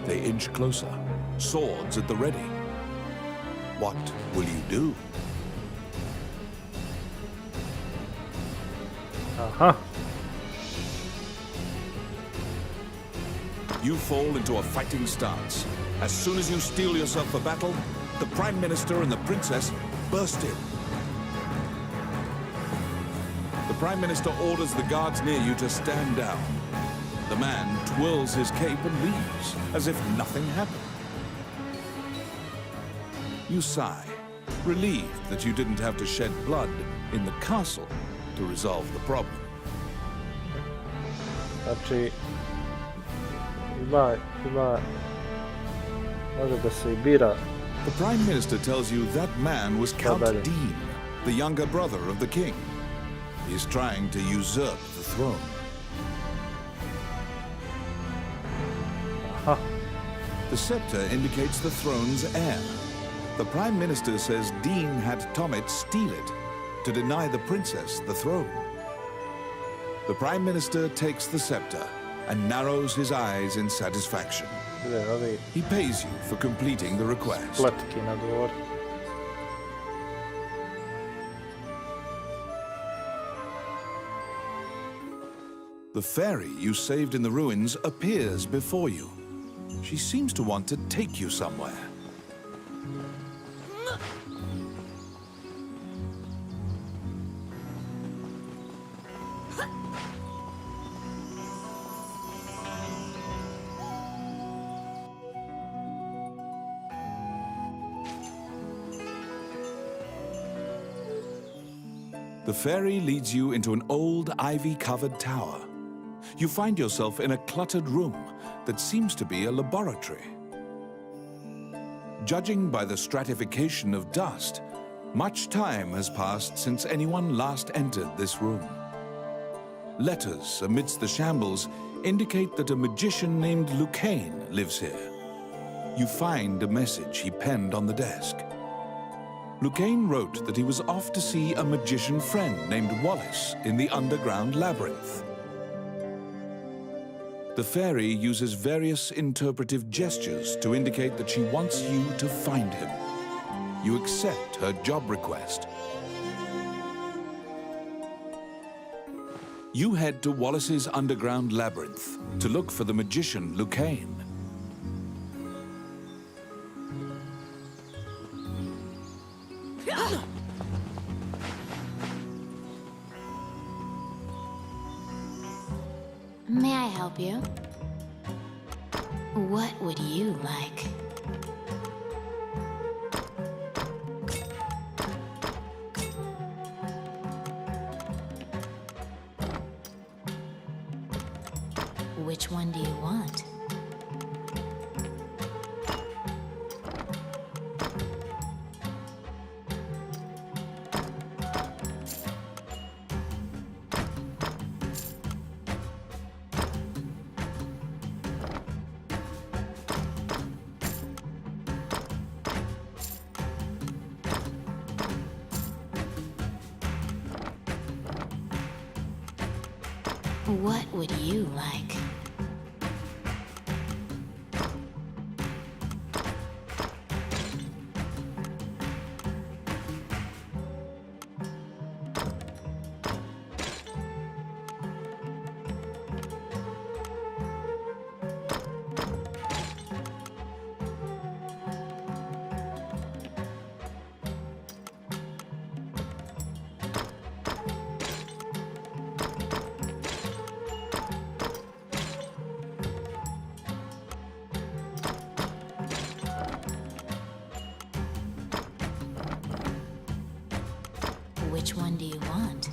Speaker 4: They inch closer, swords at the ready. What will you do?
Speaker 5: Aha.
Speaker 4: You fall into a fighting stance. As soon as you steel yourself for battle, the Prime Minister and the Princess burst in. The Prime Minister orders the guards near you to stand down. The man twirls his cape and leaves, as if nothing happened. You sigh, relieved that you didn't have to shed blood in the castle to resolve the problem.
Speaker 5: Znači, može da se i bira.
Speaker 4: The Prime Minister tells you that man was Count Dean, the younger brother of the king. He's trying to usurp the throne.
Speaker 5: Aha.
Speaker 4: The scepter indicates the throne's heir. The Prime Minister says Dean had Tommet steal it to deny the princess the throne. The Prime Minister takes the scepter and narrows his eyes in satisfaction.
Speaker 5: Gdje ovi
Speaker 4: He pays you for completing the request.
Speaker 5: spletki na dvoru.
Speaker 4: The fairy you saved in the ruins appears before you. She seems to want to take you somewhere. The fairy leads you into an old ivy-covered tower. You find yourself in a cluttered room that seems to be a laboratory. Judging by the stratification of dust, much time has passed since anyone last entered this room. Letters amidst the shambles indicate that a magician named Lucane lives here. You find a message he penned on the desk. Lucane wrote that he was off to see a magician friend named Wallace in the underground labyrinth. The fairy uses various interpretive gestures to indicate that she wants you to find him. You accept her job request. You head to Wallace's underground labyrinth to look for the magician Lucane.
Speaker 6: May I help you? What would you like? Which one do you want? What would you like? Which one do you want?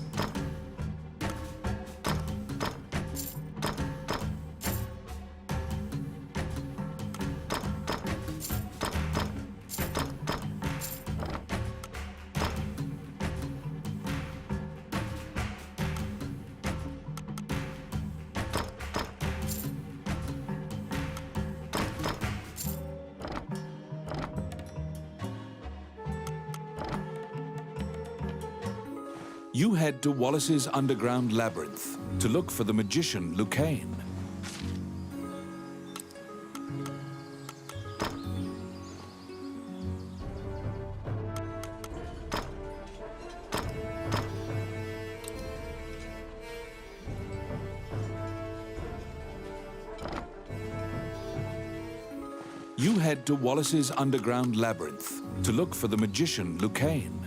Speaker 4: You head to Wallace's underground labyrinth to look for the magician Lucane. You head to Wallace's underground labyrinth to look for the magician Lucane.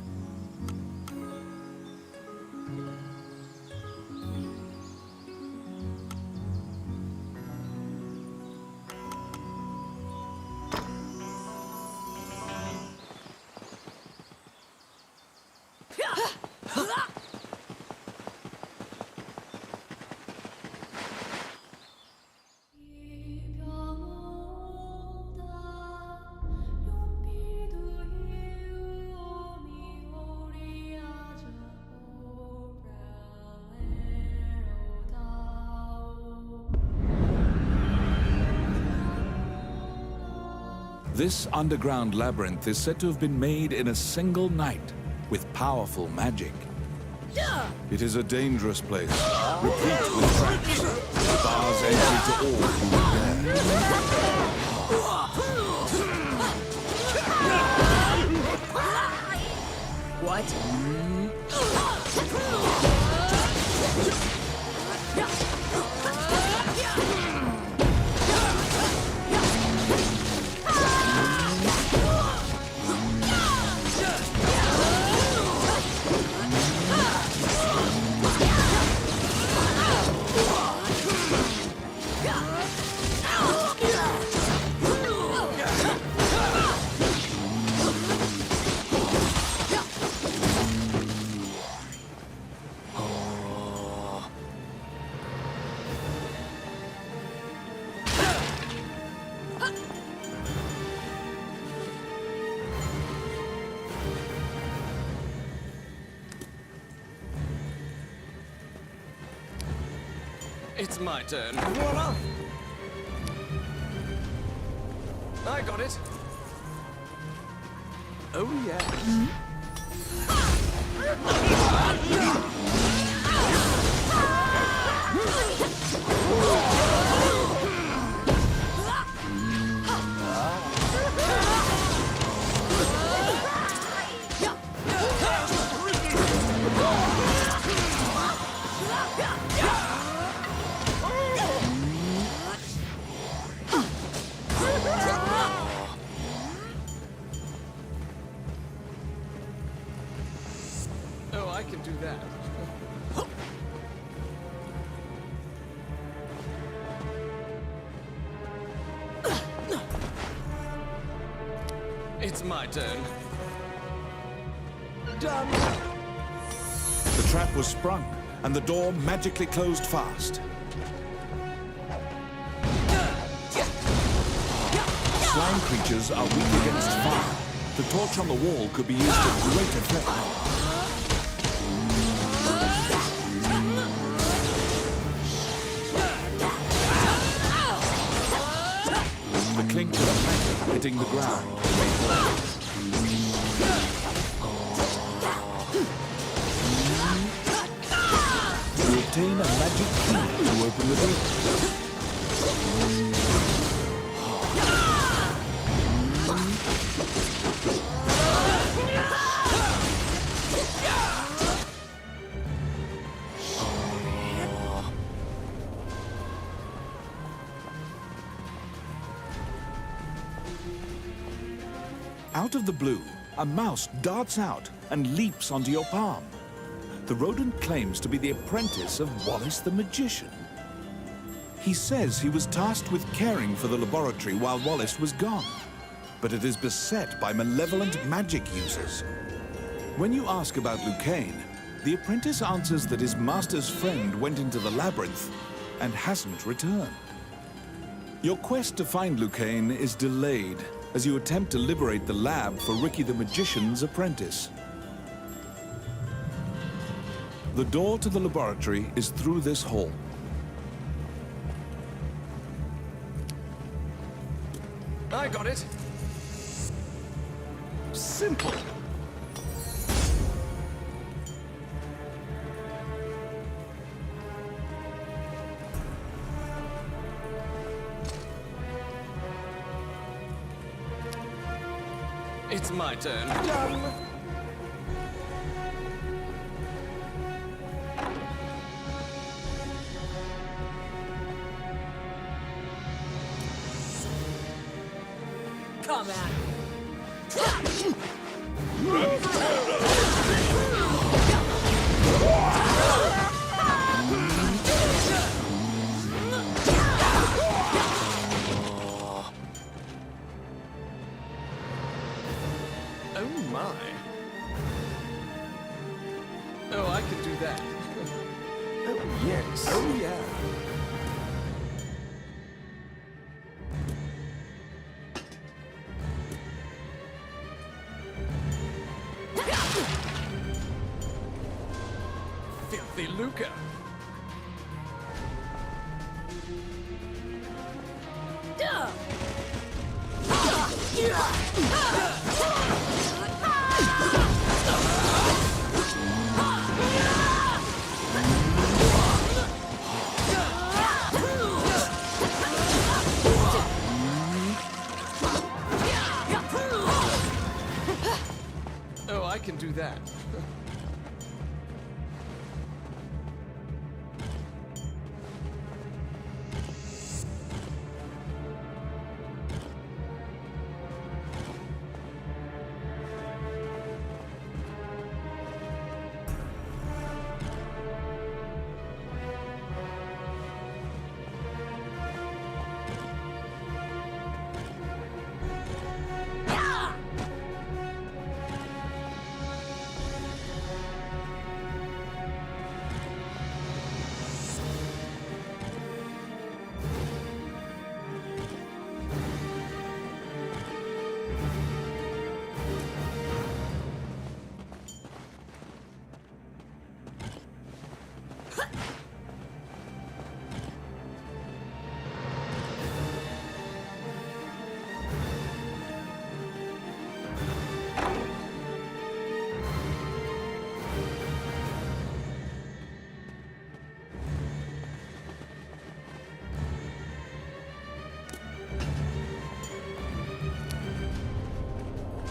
Speaker 4: This underground labyrinth is said to have been made in a single night with powerful magic. It is a dangerous place, replete with traps. The bars entry to all who would dare.
Speaker 2: What?
Speaker 3: It's my turn. Voila! I got it. Oh, yeah. Oh, I can do that. It's my turn. Done.
Speaker 4: The trap was sprung, and the door magically closed fast. Slime creatures are weak against fire. The torch on the wall could be used to great effect. The clink of metal hitting the ground. You obtain a magic key to open the door. Out of the blue, a mouse darts out and leaps onto your palm. The rodent claims to be the apprentice of Wallace the magician. He says he was tasked with caring for the laboratory while Wallace was gone, but it is beset by malevolent magic users. When you ask about Lucane, the apprentice answers that his master's friend went into the labyrinth and hasn't returned. Your quest to find Lucane is delayed as you attempt to liberate the lab for Ricky the Magician's apprentice. The door to the laboratory is through this hall.
Speaker 3: I got it. Simple. It's my turn. Done.
Speaker 2: Come at me.
Speaker 3: Oh my. Oh, I can do that. Oh yes. Oh yeah. Oh, I can do that.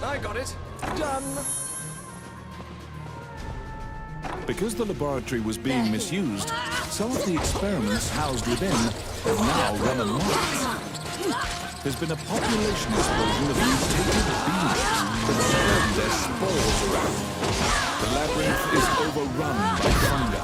Speaker 3: I got it. Done.
Speaker 4: Because the laboratory was being misused, some of the experiments housed within have now run amok. There's been a population explosion of mutated beings that spread their spores around. The labyrinth is overrun by fungi.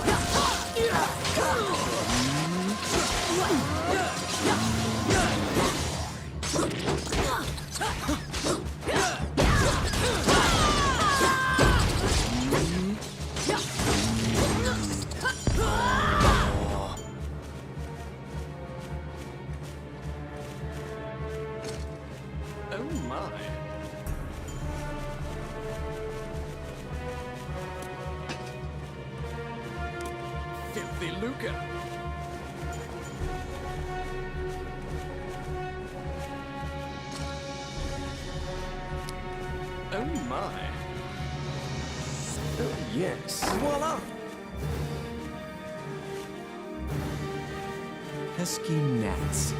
Speaker 3: Oh my. Filthy Luca. Oh my.
Speaker 7: Oh, yes.
Speaker 3: Voila!
Speaker 7: Pesky gnats.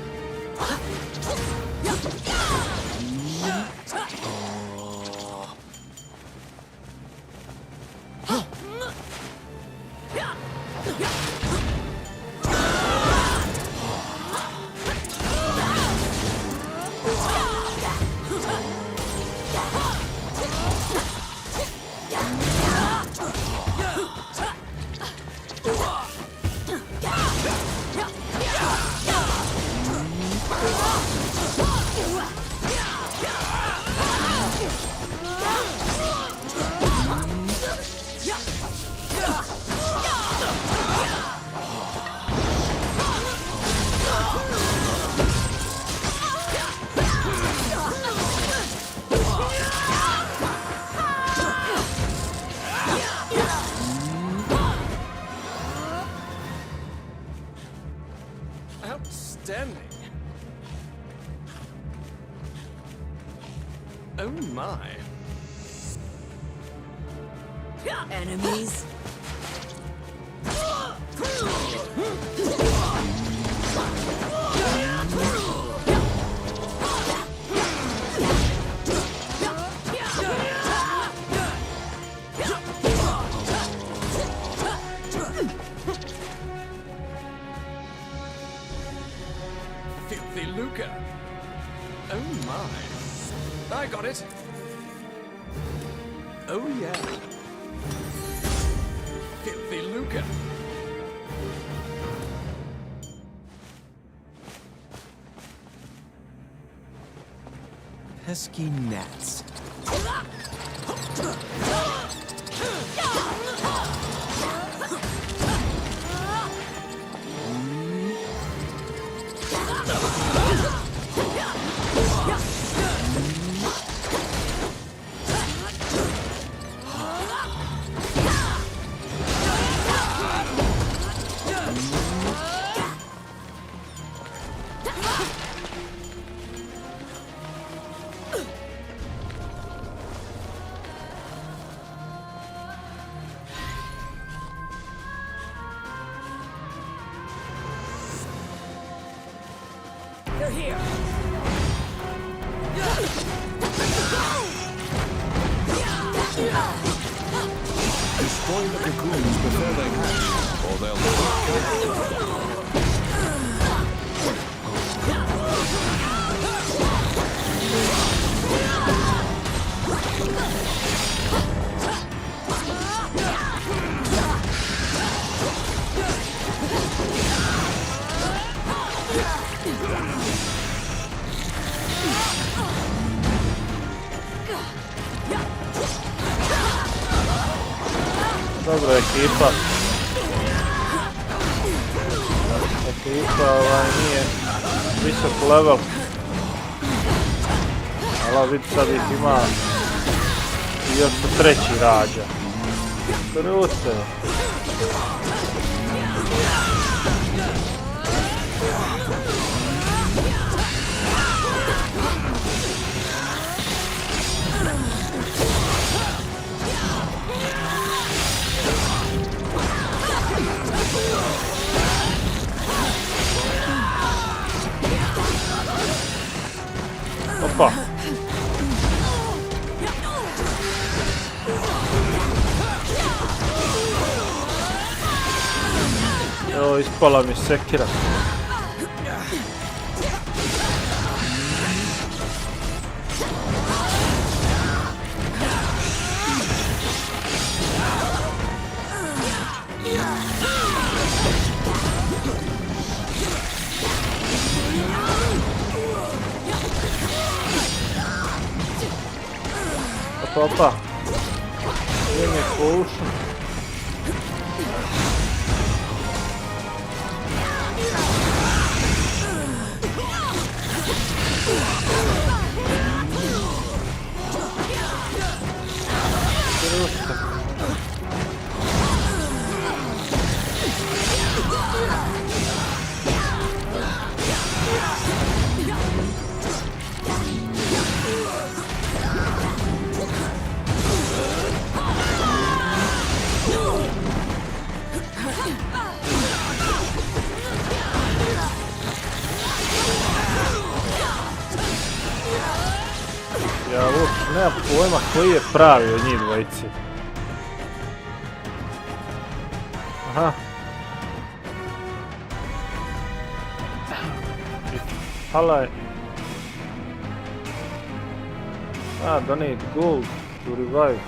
Speaker 3: Outstanding. Oh my.
Speaker 2: Enemies.
Speaker 3: Filthy Luca. Oh my. I got it. Oh yeah. Filthy Luca.
Speaker 7: Pesky gnats.
Speaker 2: They're here.
Speaker 4: Destroy the cocoons before they hatch, or they'll...
Speaker 5: Dobro, ekipa. Ekipa nije visok level. Ali vidi sad ih ima i još se treći rađa. Krute. Opa! Evo, ispala mi sekira. Opa, give me potion. Ja uopće nemam pojma koji je pravi od njih dvojici. Aha. Halaj. Donate gold to revive.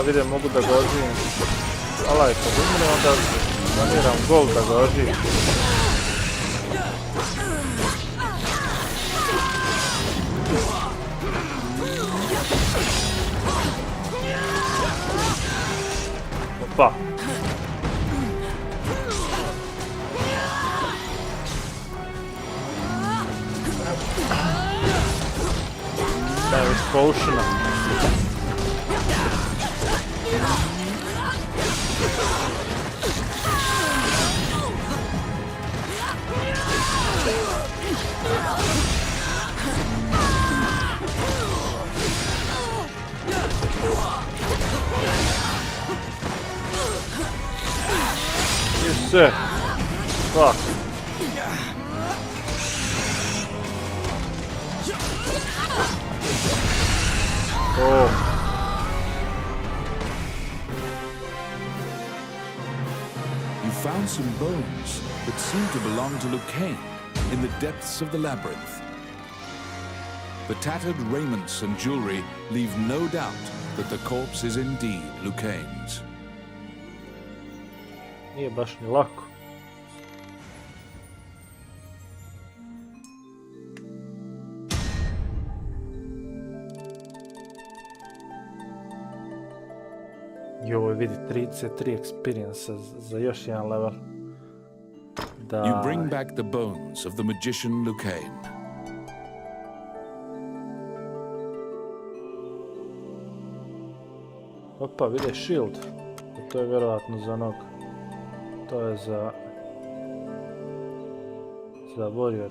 Speaker 5: Vidim, mogu da ga ožijem. Halaj, kad umre onda doniram gold da ga ožijem. Opa. Dajem iz potiona. Shit. Fuck. Oh.
Speaker 4: You found some bones that seem to belong to Lucane in the depths of the labyrinth. The tattered raiments and jewelry leave no doubt that the corpse is indeed Lucane's.
Speaker 5: Nije baš ni lako. Joj, vidi, 33 experience za još jedan level.
Speaker 4: You bring back the bones of the magician Lucane.
Speaker 5: Opa, vidi shield. To je vjerovatno za nog. To je za warrior.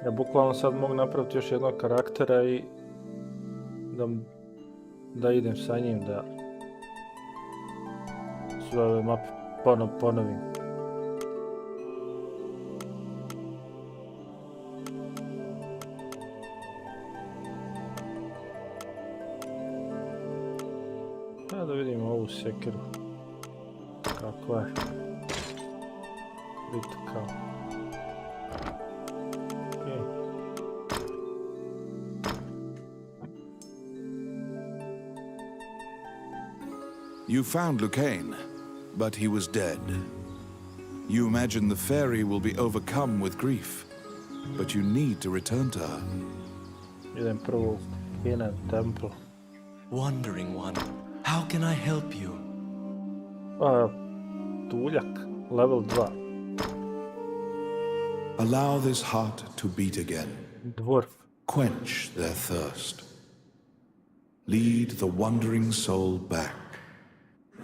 Speaker 5: Ja bukvalno sad mogu napraviti još jednog karaktera i da idem sa njim, da sve ove mape ponovim. Da vidimo ovu sekiru. Kako je? Vidite kao.
Speaker 4: You found Lucane, but he was dead. You imagine the fairy will be overcome with grief, but you need to return to her.
Speaker 5: Idem prvo u Hina Temple.
Speaker 7: Wandering one, how can I help you?
Speaker 5: Tuljak, level 2.
Speaker 4: Allow this heart to beat again.
Speaker 5: Dwarf.
Speaker 4: Quench their thirst. Lead the wandering soul back.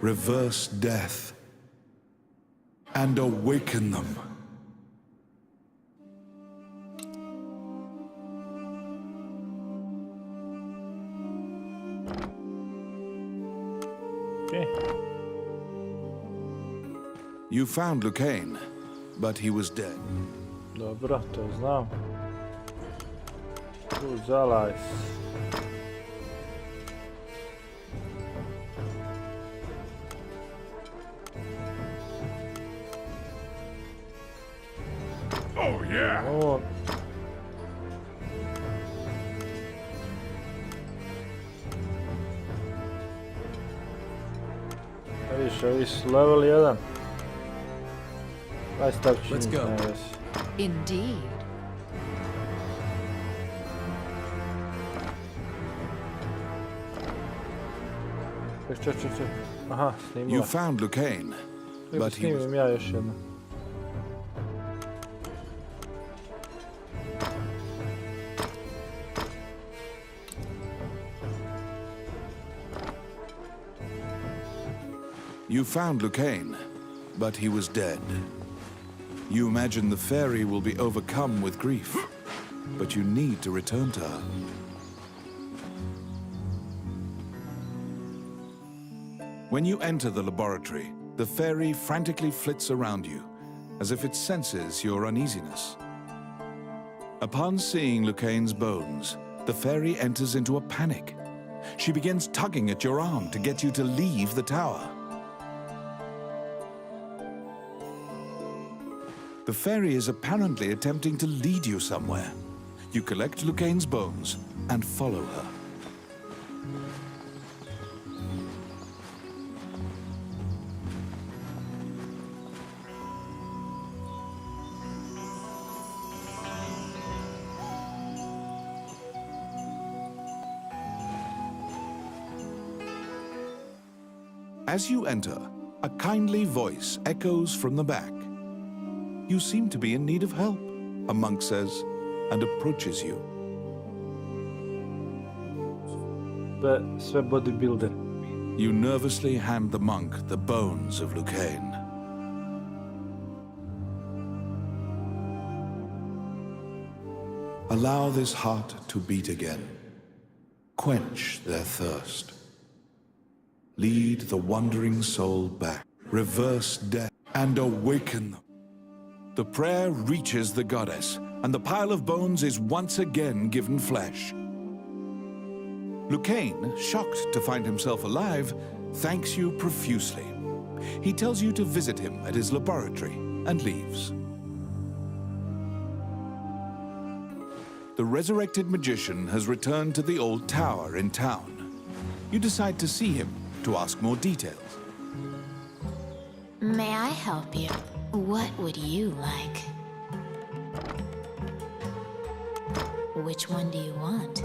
Speaker 4: Reverse death. And awaken them.
Speaker 5: Okay.
Speaker 4: You found Lucane, but he was dead.
Speaker 5: Dobro, to znam. Who's allies?
Speaker 1: Oh, yeah.
Speaker 5: On. Vidiš, ovi su level 1. Aj stavit ću
Speaker 7: Let's
Speaker 5: njih
Speaker 7: go.
Speaker 5: na ves.
Speaker 2: Indeed.
Speaker 5: Ček. Aha, snimila.
Speaker 4: You found Lucane, but he was...
Speaker 5: Snimim ja još jedno.
Speaker 4: You found Lucane, but he was dead. You imagine the fairy will be overcome with grief, but you need to return to her. When you enter the laboratory, the fairy frantically flits around you, as if it senses your uneasiness. Upon seeing Lucane's bones, the fairy enters into a panic. She begins tugging at your arm to get you to leave the tower. The fairy is apparently attempting to lead you somewhere. You collect Lucane's bones and follow her. As you enter, a kindly voice echoes from the back. You seem to be in need of help, a monk says, and approaches you.
Speaker 5: Sve bodybuilder.
Speaker 4: You nervously hand the monk the bones of Lucane. Allow this heart to beat again. Quench their thirst. Lead the wandering soul back. Reverse death and awaken them. The prayer reaches the goddess, and the pile of bones is once again given flesh. Lucane, shocked to find himself alive, thanks you profusely. He tells you to visit him at his laboratory and leaves. The resurrected magician has returned to the old tower in town. You decide to see him to ask more details.
Speaker 6: May I help you? What would you like? Which one do you want?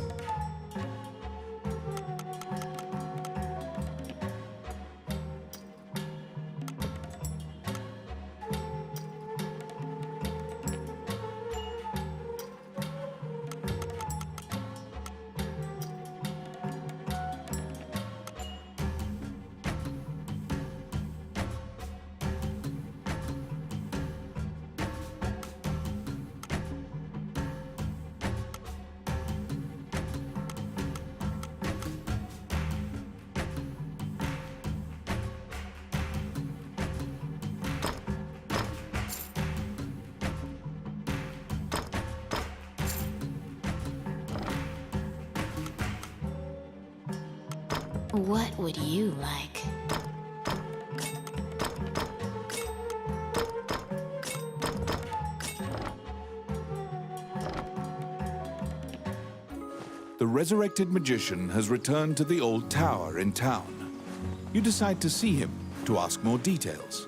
Speaker 6: What would you like?
Speaker 4: The resurrected magician has returned to the old tower in town. You decide to see him to ask more details.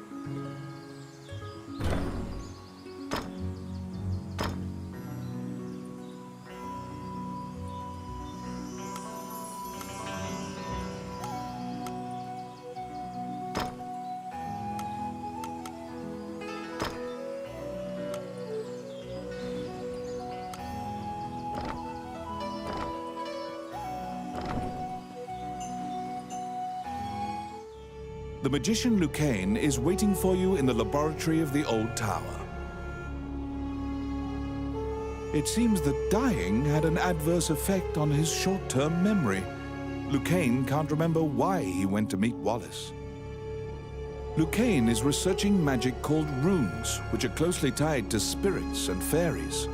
Speaker 4: The magician Lucane is waiting for you in the laboratory of the old tower. It seems that dying had an adverse effect on his short-term memory. Lucane can't remember why he went to meet Wallace. Lucane is researching magic called runes, which are closely tied to spirits and fairies.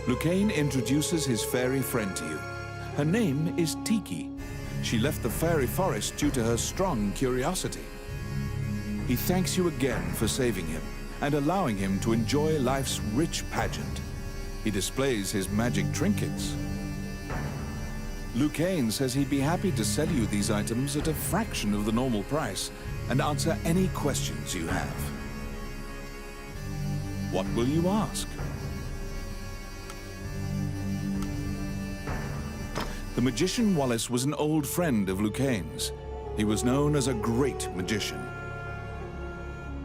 Speaker 4: Lucane introduces his fairy friend to you. Her name is Tiki. She left the fairy forest due to her strong curiosity. He thanks you again for saving him and allowing him to enjoy life's rich pageant. He displays his magic trinkets. Lucane says he'd be happy to sell you these items at a fraction of the normal price and answer any questions you have. What will you ask? The magician Wallace was an old friend of Lucane's. He was known as a great magician.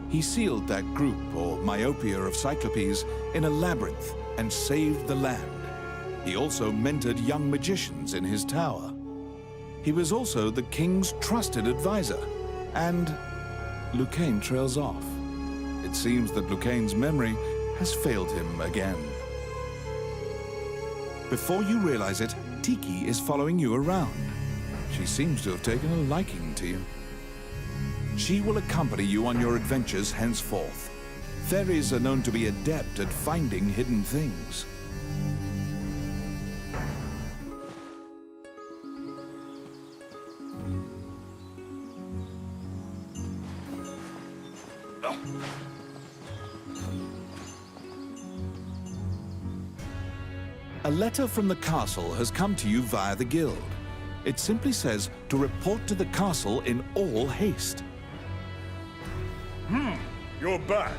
Speaker 4: He sealed that group, or myopia of Cyclopes, in a labyrinth and saved the land. He also mentored young magicians in his tower. He was also the king's trusted advisor, and Lucane trails off. It seems that Lucane's memory has failed him again. Before you realize it, Tiki is following you around. She seems to have taken a liking to you. She will accompany you on your adventures henceforth. Fairies are known to be adept at finding hidden things. A letter from the castle has come to you via the guild. It simply says to report to the castle in all haste.
Speaker 1: You're back.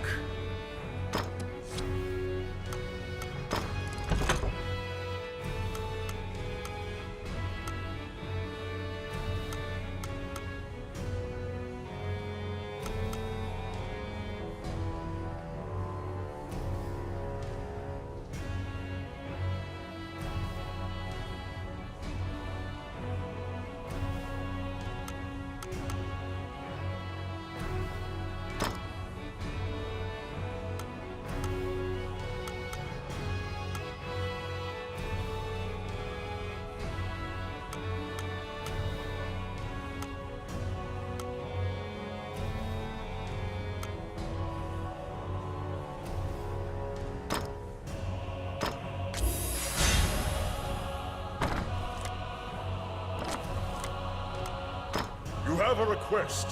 Speaker 1: You have a request.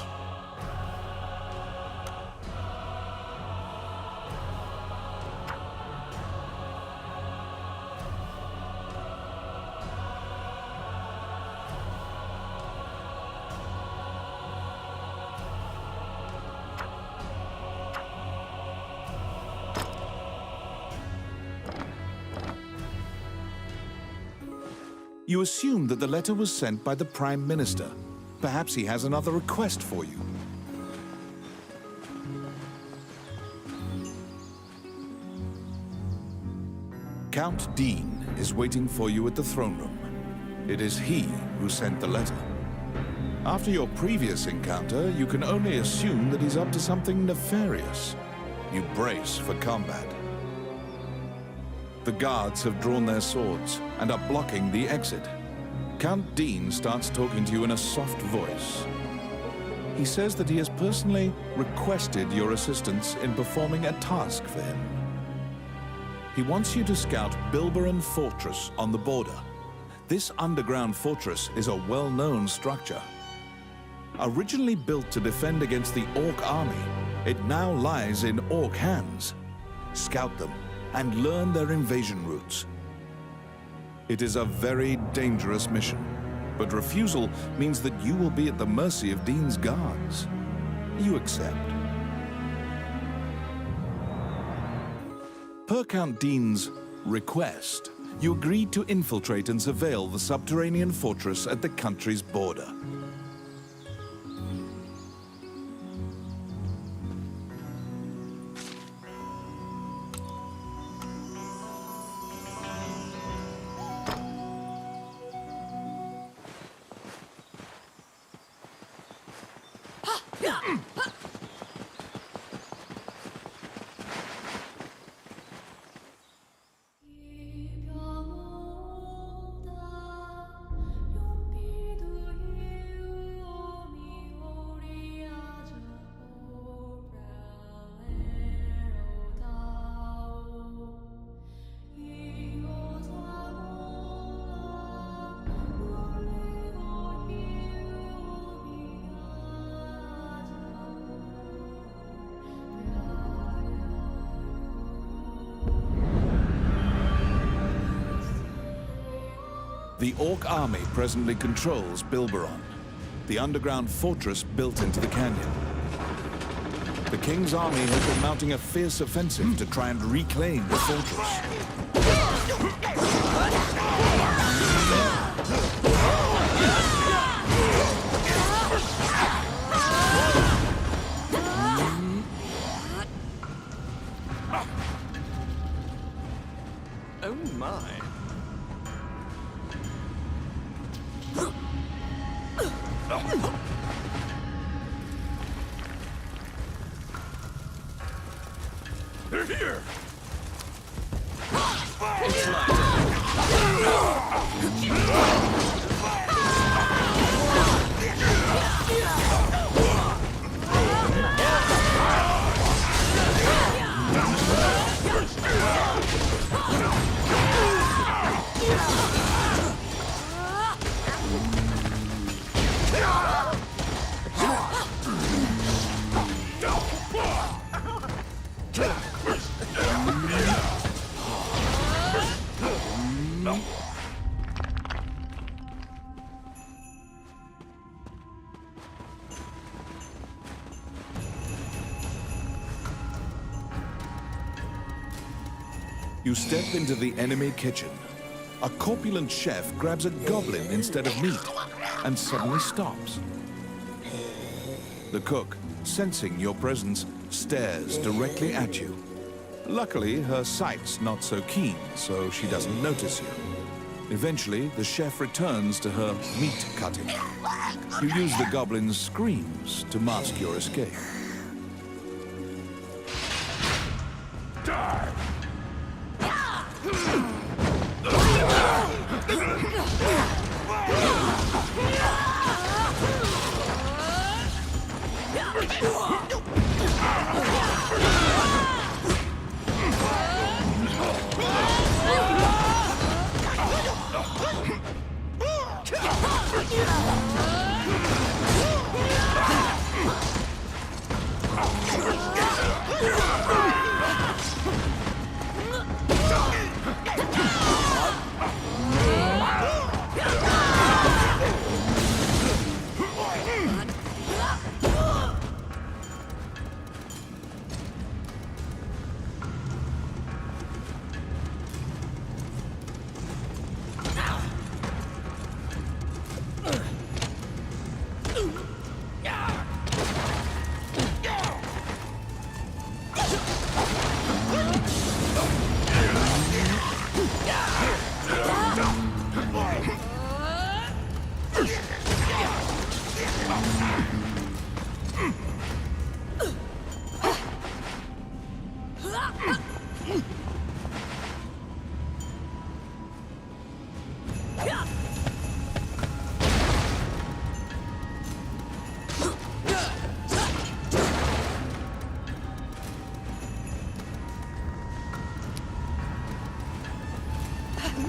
Speaker 4: You assume that the letter was sent by the Prime Minister. Perhaps he has another request for you. Count Dean is waiting for you at the throne room. It is he who sent the letter. After your previous encounter, you can only assume that he's up to something nefarious. You brace for combat. The guards have drawn their swords and are blocking the exit. Count Dean starts talking to you in a soft voice. He says that he has personally requested your assistance in performing a task for him. He wants you to scout Bilberon Fortress on the border. This underground fortress is a well-known structure. Originally built to defend against the Orc army, it now lies in Orc hands. Scout them and learn their invasion routes. It is a very dangerous mission, but refusal means that you will be at the mercy of Dean's guards. You accept. Per Count Dean's request, you agreed to infiltrate and surveil the subterranean fortress at the country's border. The Orc army presently controls Bilberon, the underground fortress built into the canyon. The King's army has been mounting a fierce offensive to try and reclaim the fortress.
Speaker 3: Oh my.
Speaker 1: They're here!
Speaker 4: You step into the enemy kitchen. A corpulent chef grabs a goblin instead of meat and suddenly stops. The cook, sensing your presence, stares directly at you. Luckily, her sight's not so keen, so she doesn't notice you. Eventually, the chef returns to her meat cutting. You use the goblin's screams to mask your escape.
Speaker 1: Die!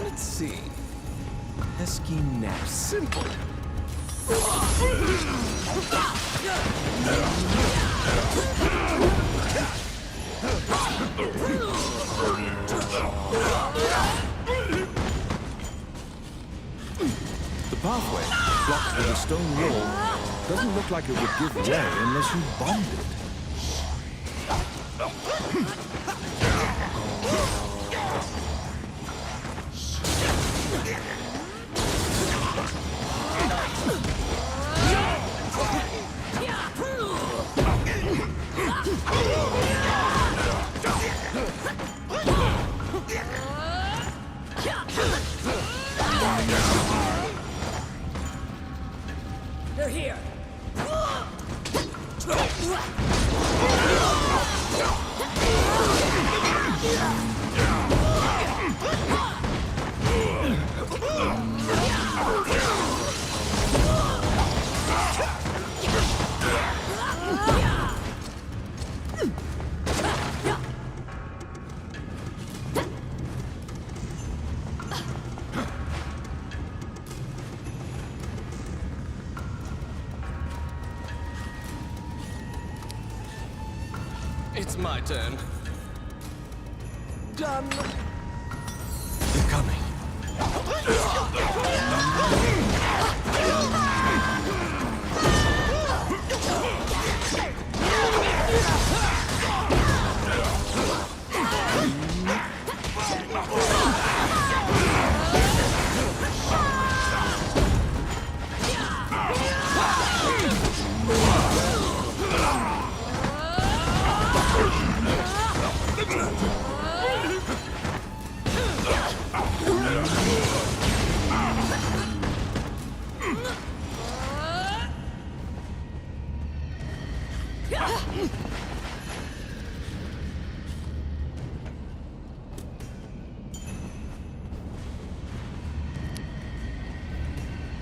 Speaker 7: Let's see. Has sneaky nap.
Speaker 3: Simple.
Speaker 4: The pathway, blocked with a stone wall, doesn't look like it would give way unless you bombed it.
Speaker 2: They're here.
Speaker 3: It's my turn. Done.
Speaker 7: They're coming.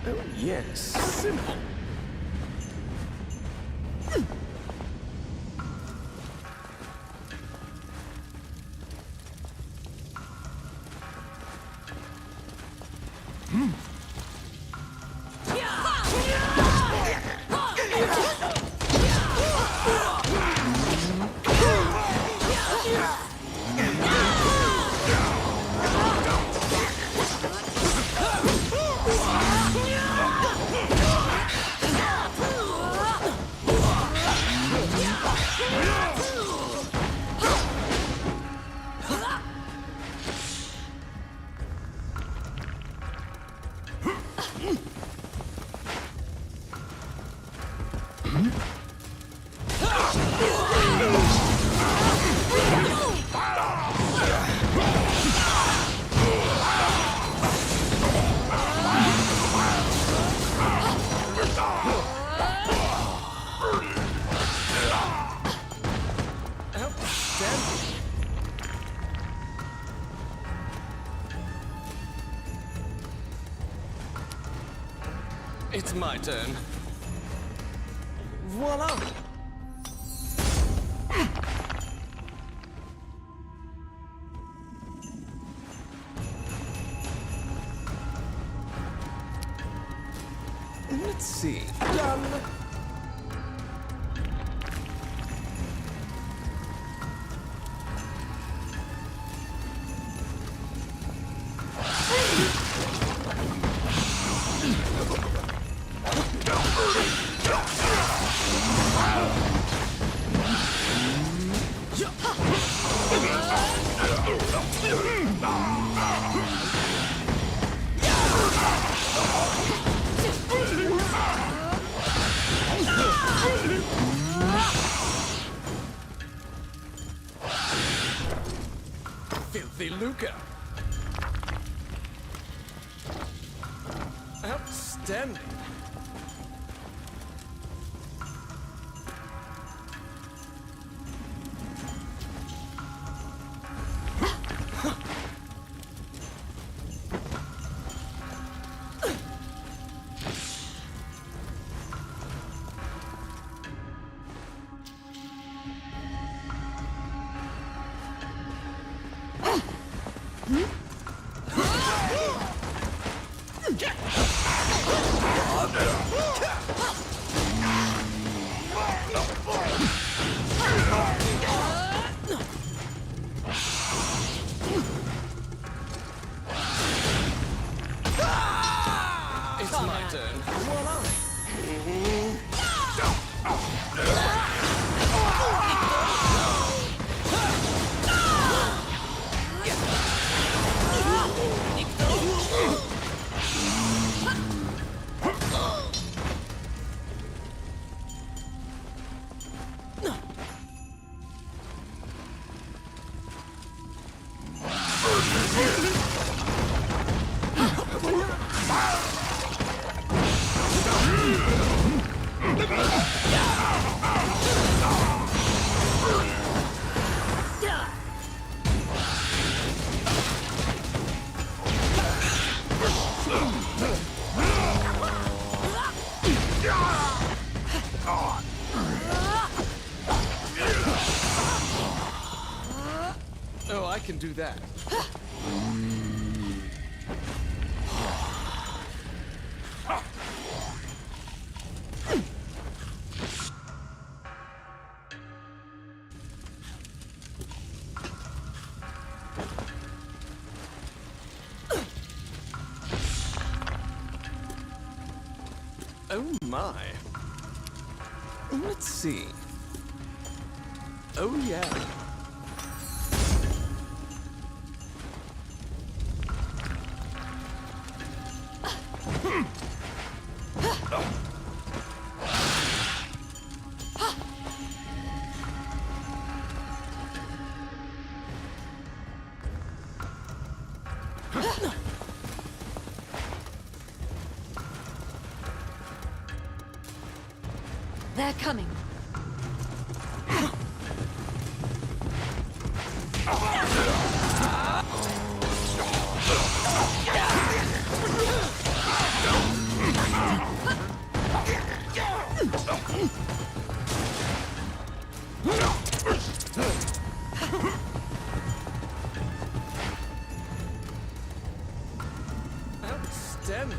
Speaker 3: Oh, yes. Simple. It's my turn. Voila! Let's see. Done! Filthy lucre. Outstanding. can do that. Oh my. Let's see. Oh yeah.
Speaker 2: They're coming.
Speaker 3: Outstanding.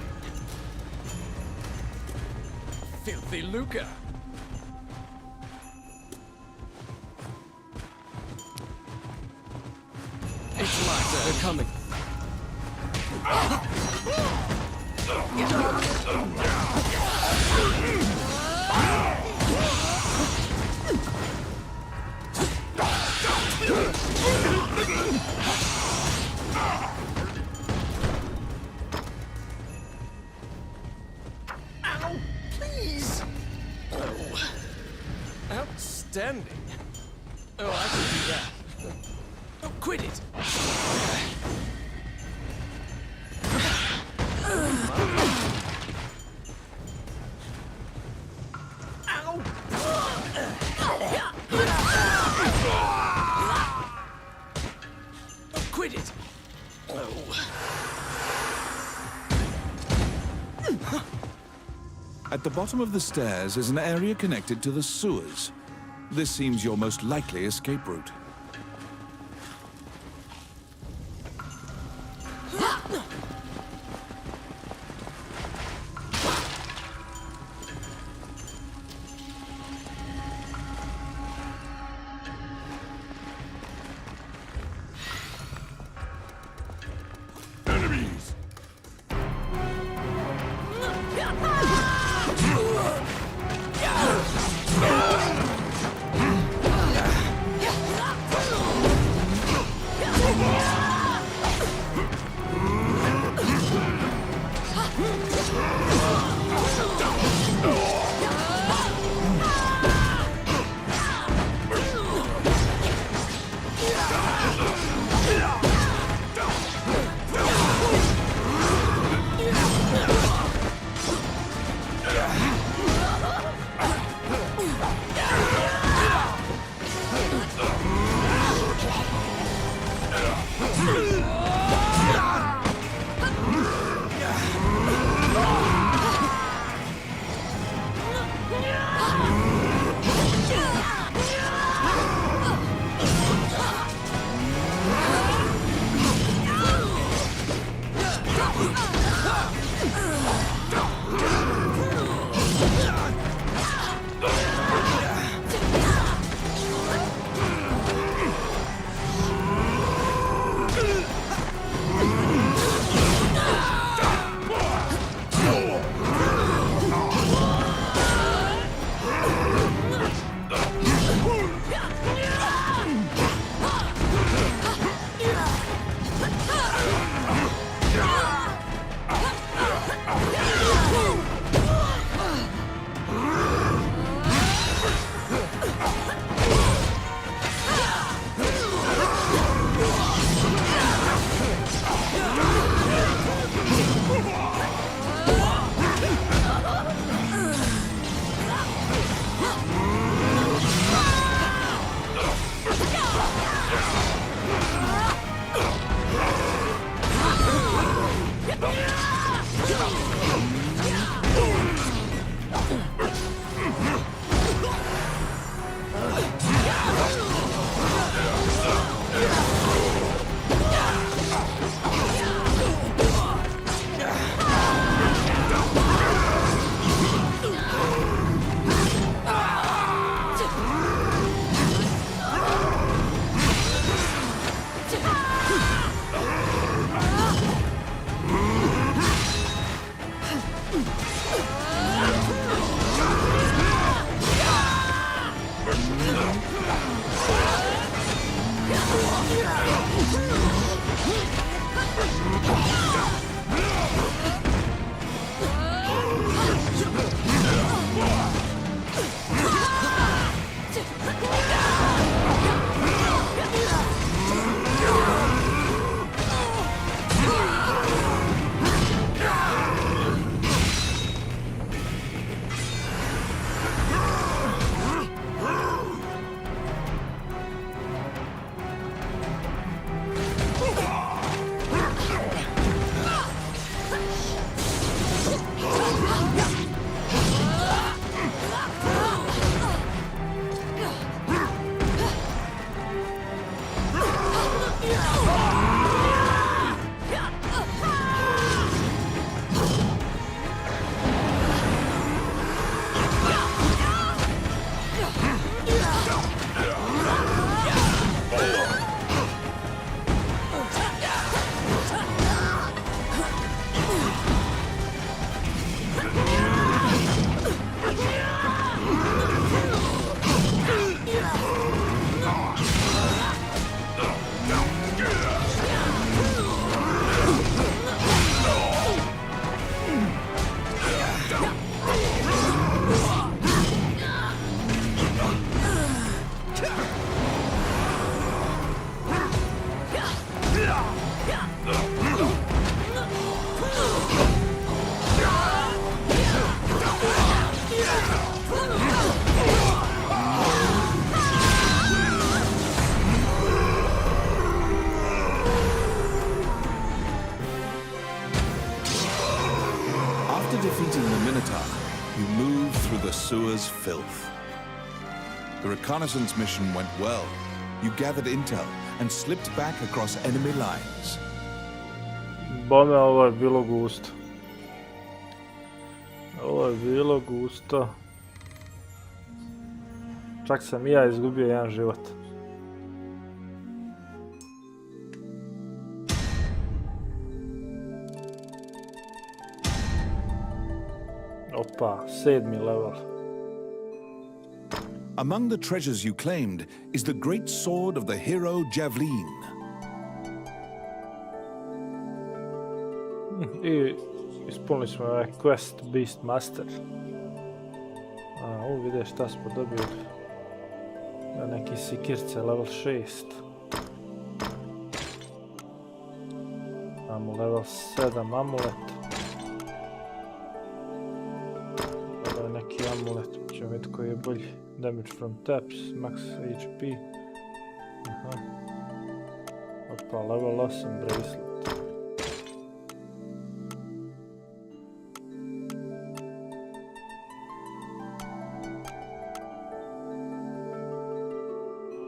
Speaker 3: Filthy Luca. It's my turn. They're coming. Ow, please. Oh. Outstanding. Oh, I can do that. Oh, quit it. Quit it! Oh.
Speaker 4: At the bottom of the stairs is an area connected to the sewers. This seems your most likely escape route.
Speaker 1: Enemies!
Speaker 4: sewer's filth. The reconnaissance mission went well. You gathered intel and slipped back across enemy lines.
Speaker 5: Bome, ovo je bilo gusto. Ovo je bilo gusto. Čak sam i ja izgubio jedan život. Opa, 7. level.
Speaker 4: Among the treasures you claimed is the great sword of the hero Javelin.
Speaker 5: I ispunili smo ovaj quest Beastmaster. Vidje šta smo dobili. Neki sikirce level 6. Imamo level 7 amulet. Ovo je neki amulet, ćemo vidjeti koji je bolji. Damage from taps, max HP. Aha. Opa, level 8 bracelet.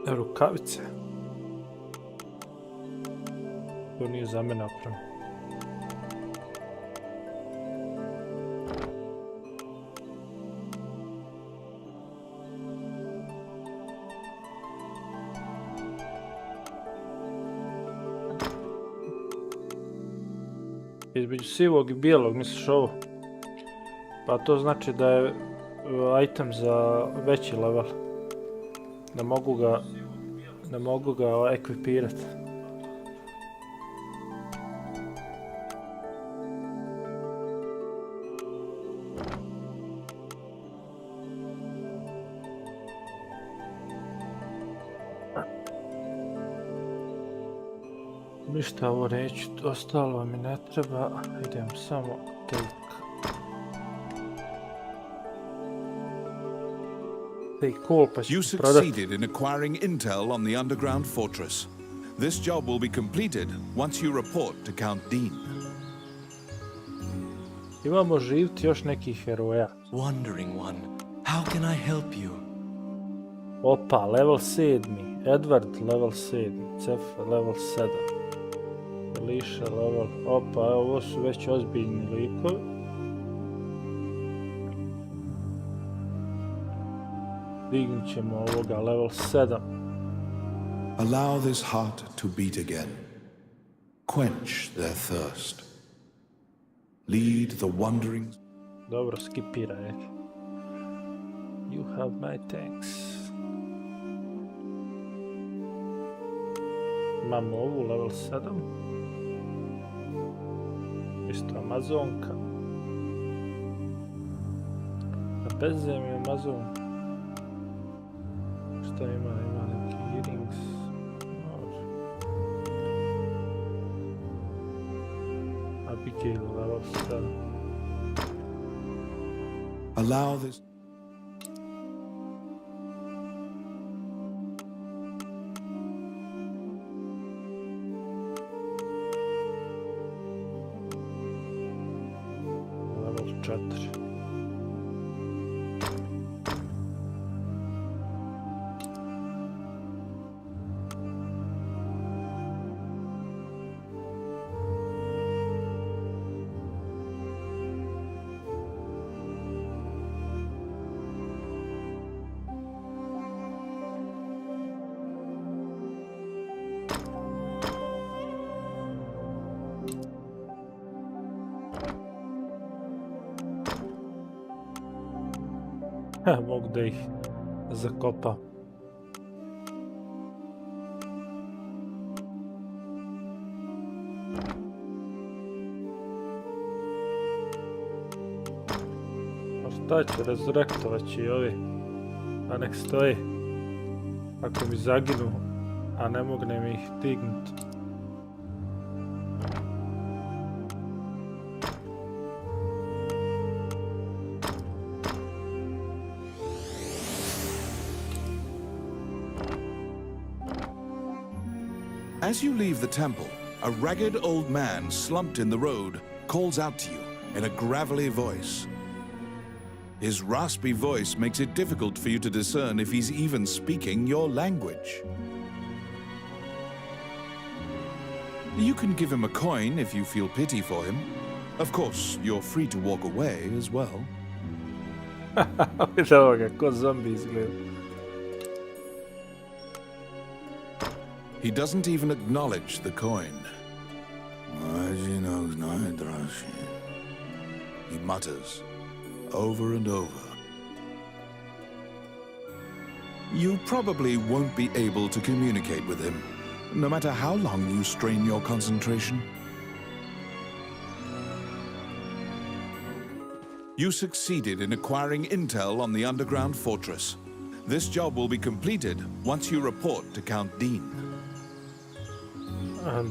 Speaker 5: Rukavice. To nije za mene oprema. Između sivog i bijelog, misliš ovo? Pa to znači da je item za veći level. Ne mogu ga ekvipirati. Ništa ovo neću, ostalo mi ne treba, idem samo take call pa ću
Speaker 4: You
Speaker 5: prodati.
Speaker 4: succeeded in acquiring intel on the underground fortress. This job will be completed once you report to Count Dean.
Speaker 5: Imamo živti još nekih heroja.
Speaker 7: Wandering one, how can I help you?
Speaker 5: Opa, level 7. Edward level 7. Cef level 7. Liša level... Opa, ovo su već ozbiljni likovi. Dignut ćemo ovoga level 7.
Speaker 4: Allow this heart to beat again. Quench their thirst. Lead the wandering...
Speaker 5: Dobro, skipiraj. You have my thanks. Imamo ovu level 7. Isto Amazonka. Na bezemlju Amazonka. Šta ima? Ima neki earrings. Abigail level 7.
Speaker 4: Allow this...
Speaker 5: Level 4. Mogu da ih zakopam. A šta će, rezurektovat će i ovi, a nek stoji. Ako mi zaginu, a ne mognem ih dignut.
Speaker 4: As you leave the temple, a ragged old man slumped in the road calls out to you in a gravelly voice. His raspy voice makes it difficult for you to discern if he's even speaking your language. You can give him a coin if you feel pity for him. Of course, you're free to walk away as well.
Speaker 5: Evo ga, ko zombi izgleda.
Speaker 4: He doesn't even acknowledge the coin. He mutters over and over. You probably won't be able to communicate with him, no matter how long you strain your concentration. You succeeded in acquiring intel on the underground fortress. This job will be completed once you report to Count Dean.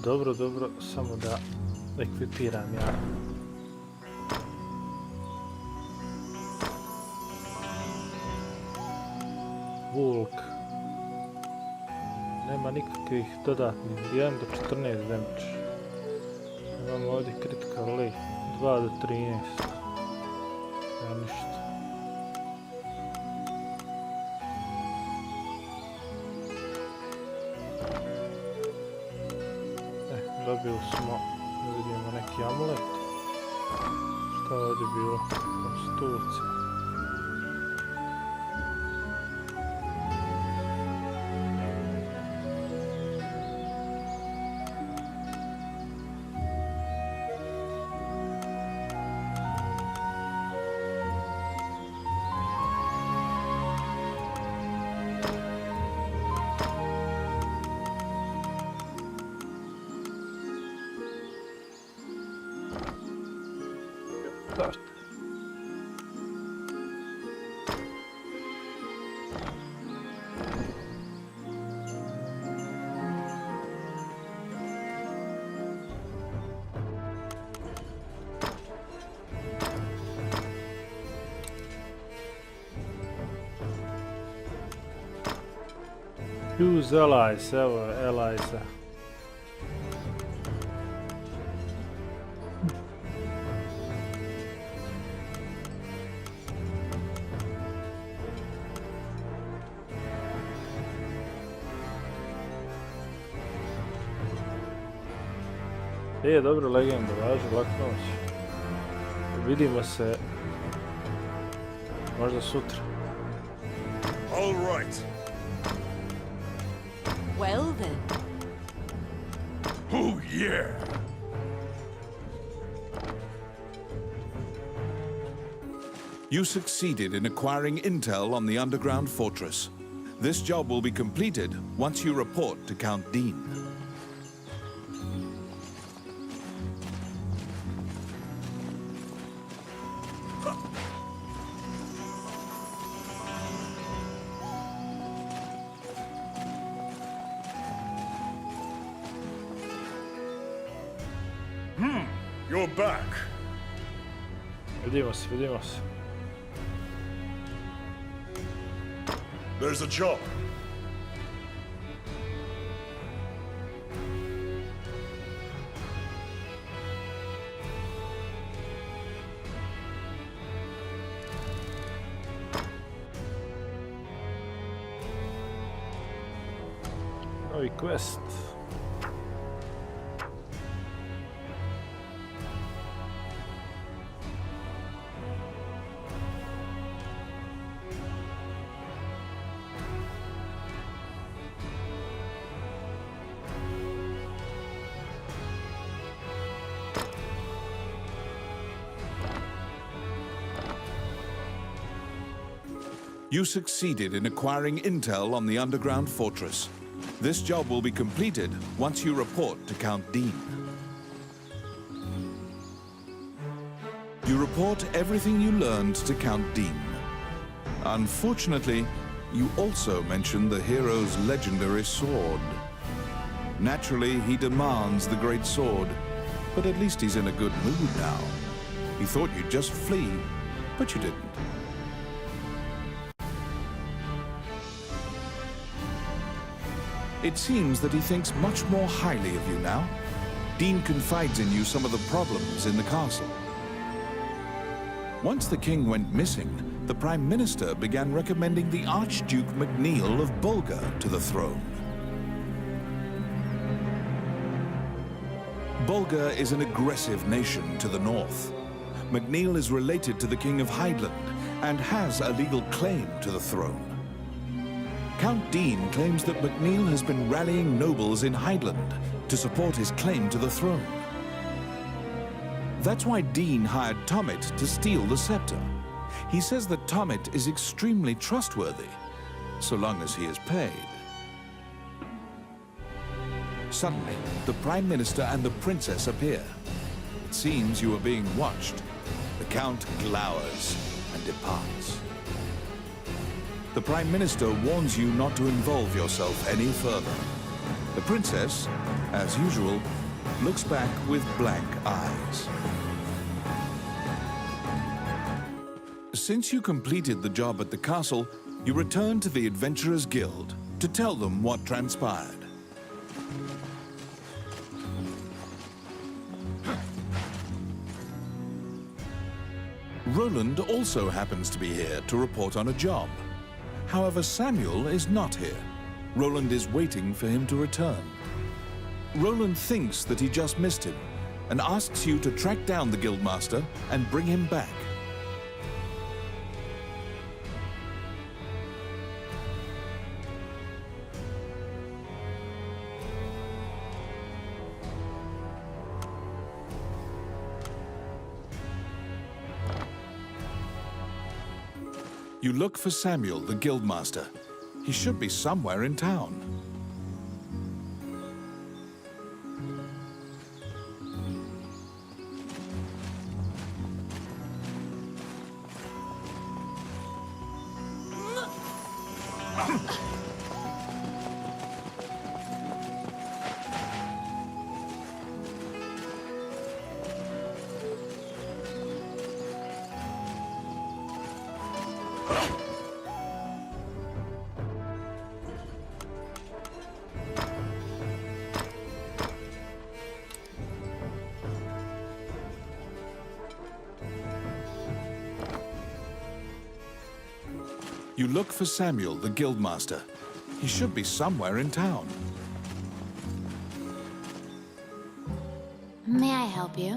Speaker 5: Dobro, samo da ekvipiram ja. Vulk. Nema nikakvih dodatnih, 1 do 14 damage. Imamo ovdje critical hit, 2 do 13. Ja ništa. Dobili smo, da vidimo neki amulet. Šta je ovdje bilo? Konstitucija. Da. Use allies, evo allies. Dobro, legenda, važi, lak noć. Vidimo se možda sutra.
Speaker 1: All right.
Speaker 2: Well then.
Speaker 1: Oh, yeah.
Speaker 4: You succeeded in acquiring intel on the underground fortress. This job will be completed once you report to Count Dean.
Speaker 1: You're back.
Speaker 5: Vidimo se.
Speaker 1: There's a job.
Speaker 5: Novi quest.
Speaker 4: You succeeded in acquiring intel on the underground fortress. This job will be completed once you report to Count Dean. You report everything you learned to Count Dean. Unfortunately, you also mention the hero's legendary sword. Naturally, he demands the great sword, but at least he's in a good mood now. He thought you'd just flee, but you didn't. It seems that he thinks much more highly of you now. Dean confides in you some of the problems in the castle. Once the king went missing, the Prime Minister began recommending the Archduke MacNeil of Bulgar to the throne. Bulgar is an aggressive nation to the north. MacNeil is related to the King of Highland and has a legal claim to the throne. Count Dean claims that MacNeil has been rallying nobles in Highland to support his claim to the throne. That's why Dean hired Tommet to steal the scepter. He says that Tommet is extremely trustworthy, so long as he is paid. Suddenly, the Prime Minister and the Princess appear. It seems you are being watched. The Count glowers and departs. The Prime Minister warns you not to involve yourself any further. The Princess, as usual, looks back with blank eyes. Since you completed the job at the castle, you return to the Adventurers Guild to tell them what transpired. Roland also happens to be here to report on a job. However, Samuel is not here. Roland is waiting for him to return. Roland thinks that he just missed him and asks you to track down the Guildmaster and bring him back. You look for Samuel, the Guildmaster. He should be somewhere in town. You look for Samuel, the Guildmaster. He should be somewhere in town.
Speaker 6: May I help you?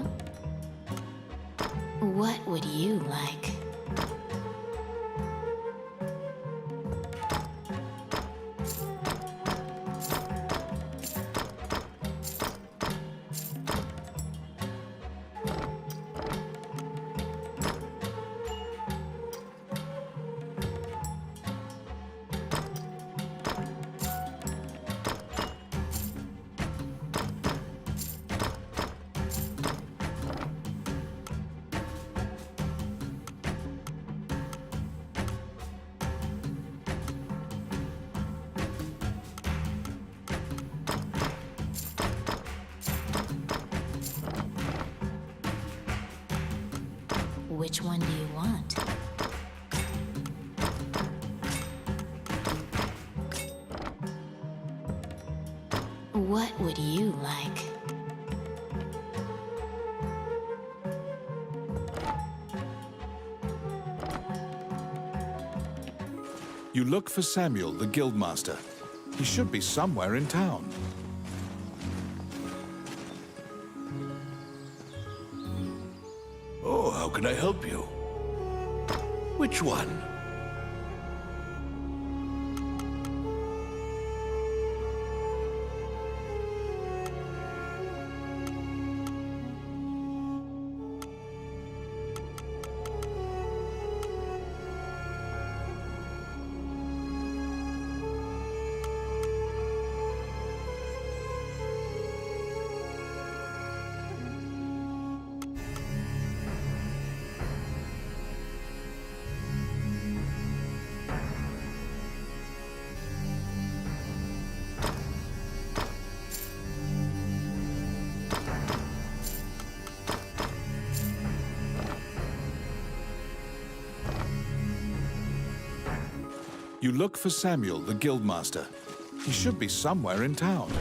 Speaker 6: What would you like? Which one do you want? What would you like?
Speaker 4: You look for Samuel, the Guildmaster. He should be somewhere in town.
Speaker 8: Oh, how can I help you? Which one?
Speaker 4: You look for Samuel, the Guildmaster. He should be somewhere in town.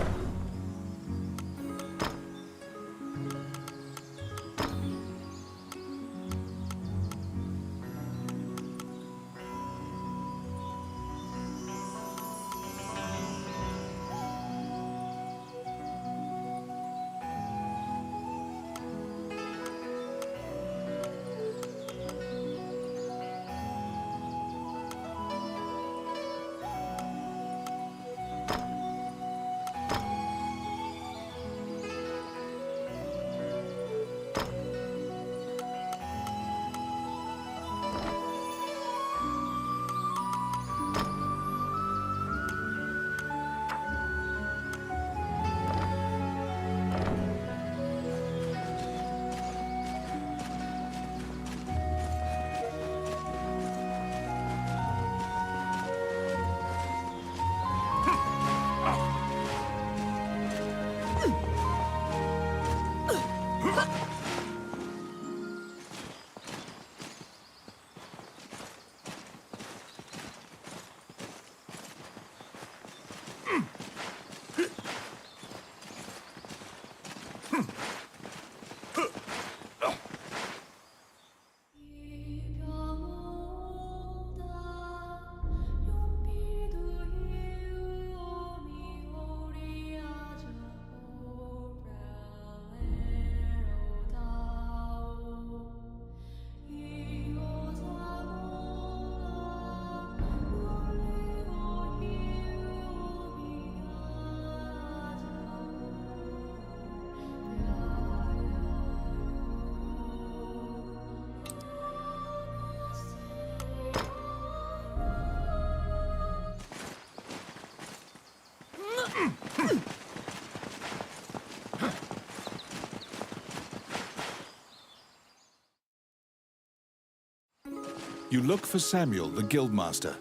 Speaker 4: You look for Samuel, the guildmaster.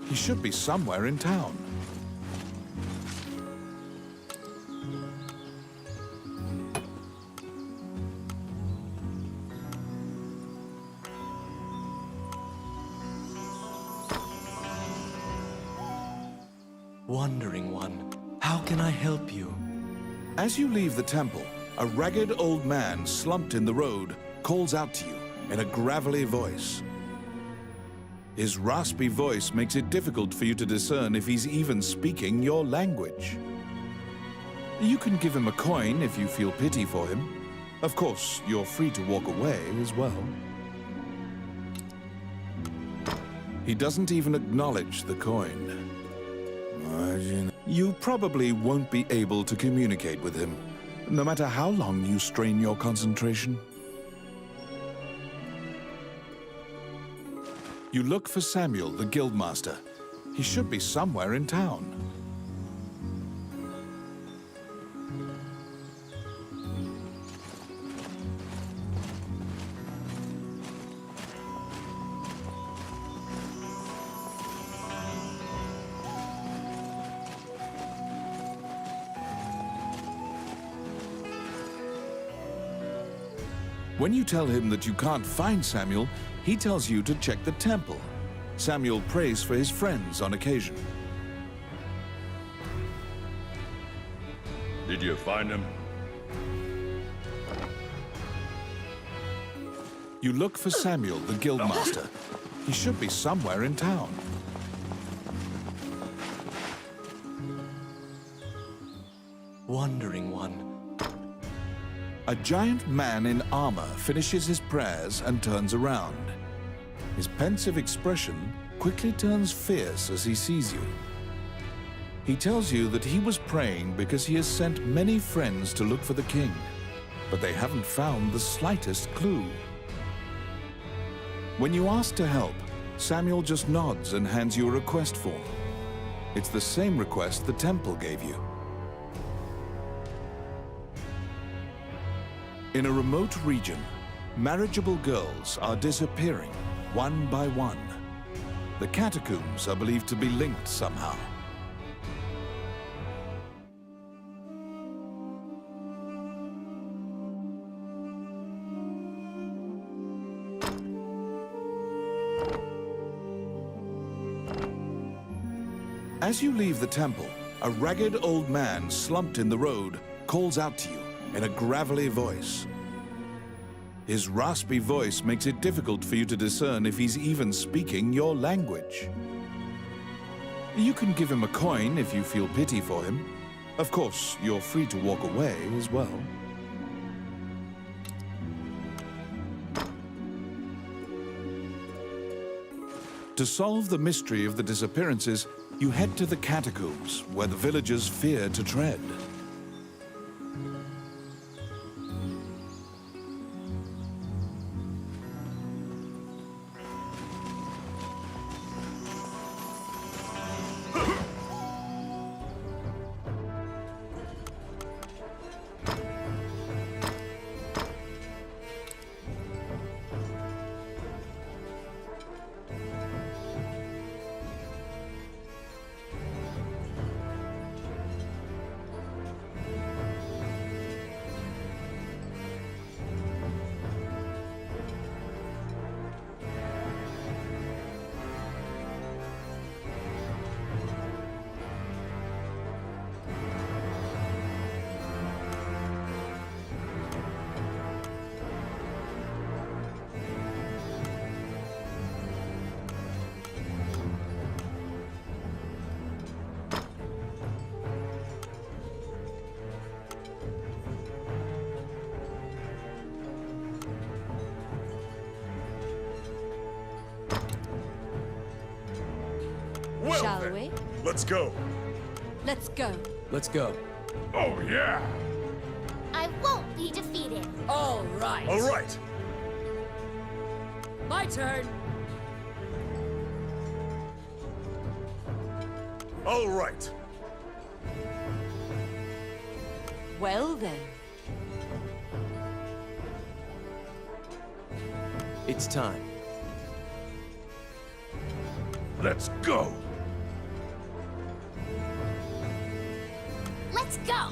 Speaker 4: He should be somewhere in town.
Speaker 7: Wandering one, how can I help you?
Speaker 4: As you leave the temple, a ragged old man slumped in the road calls out to you in a gravelly voice. His raspy voice makes it difficult for you to discern if he's even speaking your language. You can give him a coin if you feel pity for him. Of course, you're free to walk away as well. He doesn't even acknowledge the coin. You probably won't be able to communicate with him, no matter how long you strain your concentration. You look for Samuel, the guildmaster. He should be somewhere in town. When you tell him that you can't find Samuel, he tells you to check the temple. Samuel prays for his friends on occasion.
Speaker 1: Did you find him?
Speaker 4: You look for Samuel, the guildmaster. He should be somewhere in town.
Speaker 7: Wandering one.
Speaker 4: A giant man in armor finishes his prayers and turns around. His pensive expression quickly turns fierce as he sees you. He tells you that he was praying because he has sent many friends to look for the king, but they haven't found the slightest clue. When you ask to help, Samuel just nods and hands you a request form. It's the same request the temple gave you. In a remote region, marriageable girls are disappearing one by one. The catacombs are believed to be linked somehow. As you leave the temple, a ragged old man slumped in the road calls out to you in a gravelly voice. His raspy voice makes it difficult for you to discern if he's even speaking your language. You can give him a coin if you feel pity for him. Of course, you're free to walk away as well. To solve the mystery of the disappearances, you head to the catacombs, where the villagers fear to tread.
Speaker 1: Well
Speaker 2: Shall
Speaker 1: then,
Speaker 2: we?
Speaker 1: let's go.
Speaker 2: Let's go.
Speaker 3: Let's go.
Speaker 1: Oh, yeah.
Speaker 6: I won't be defeated.
Speaker 2: All right.
Speaker 1: All right.
Speaker 2: My turn.
Speaker 1: All right.
Speaker 2: Well then.
Speaker 7: It's time.
Speaker 1: Let's go.
Speaker 6: Let's go!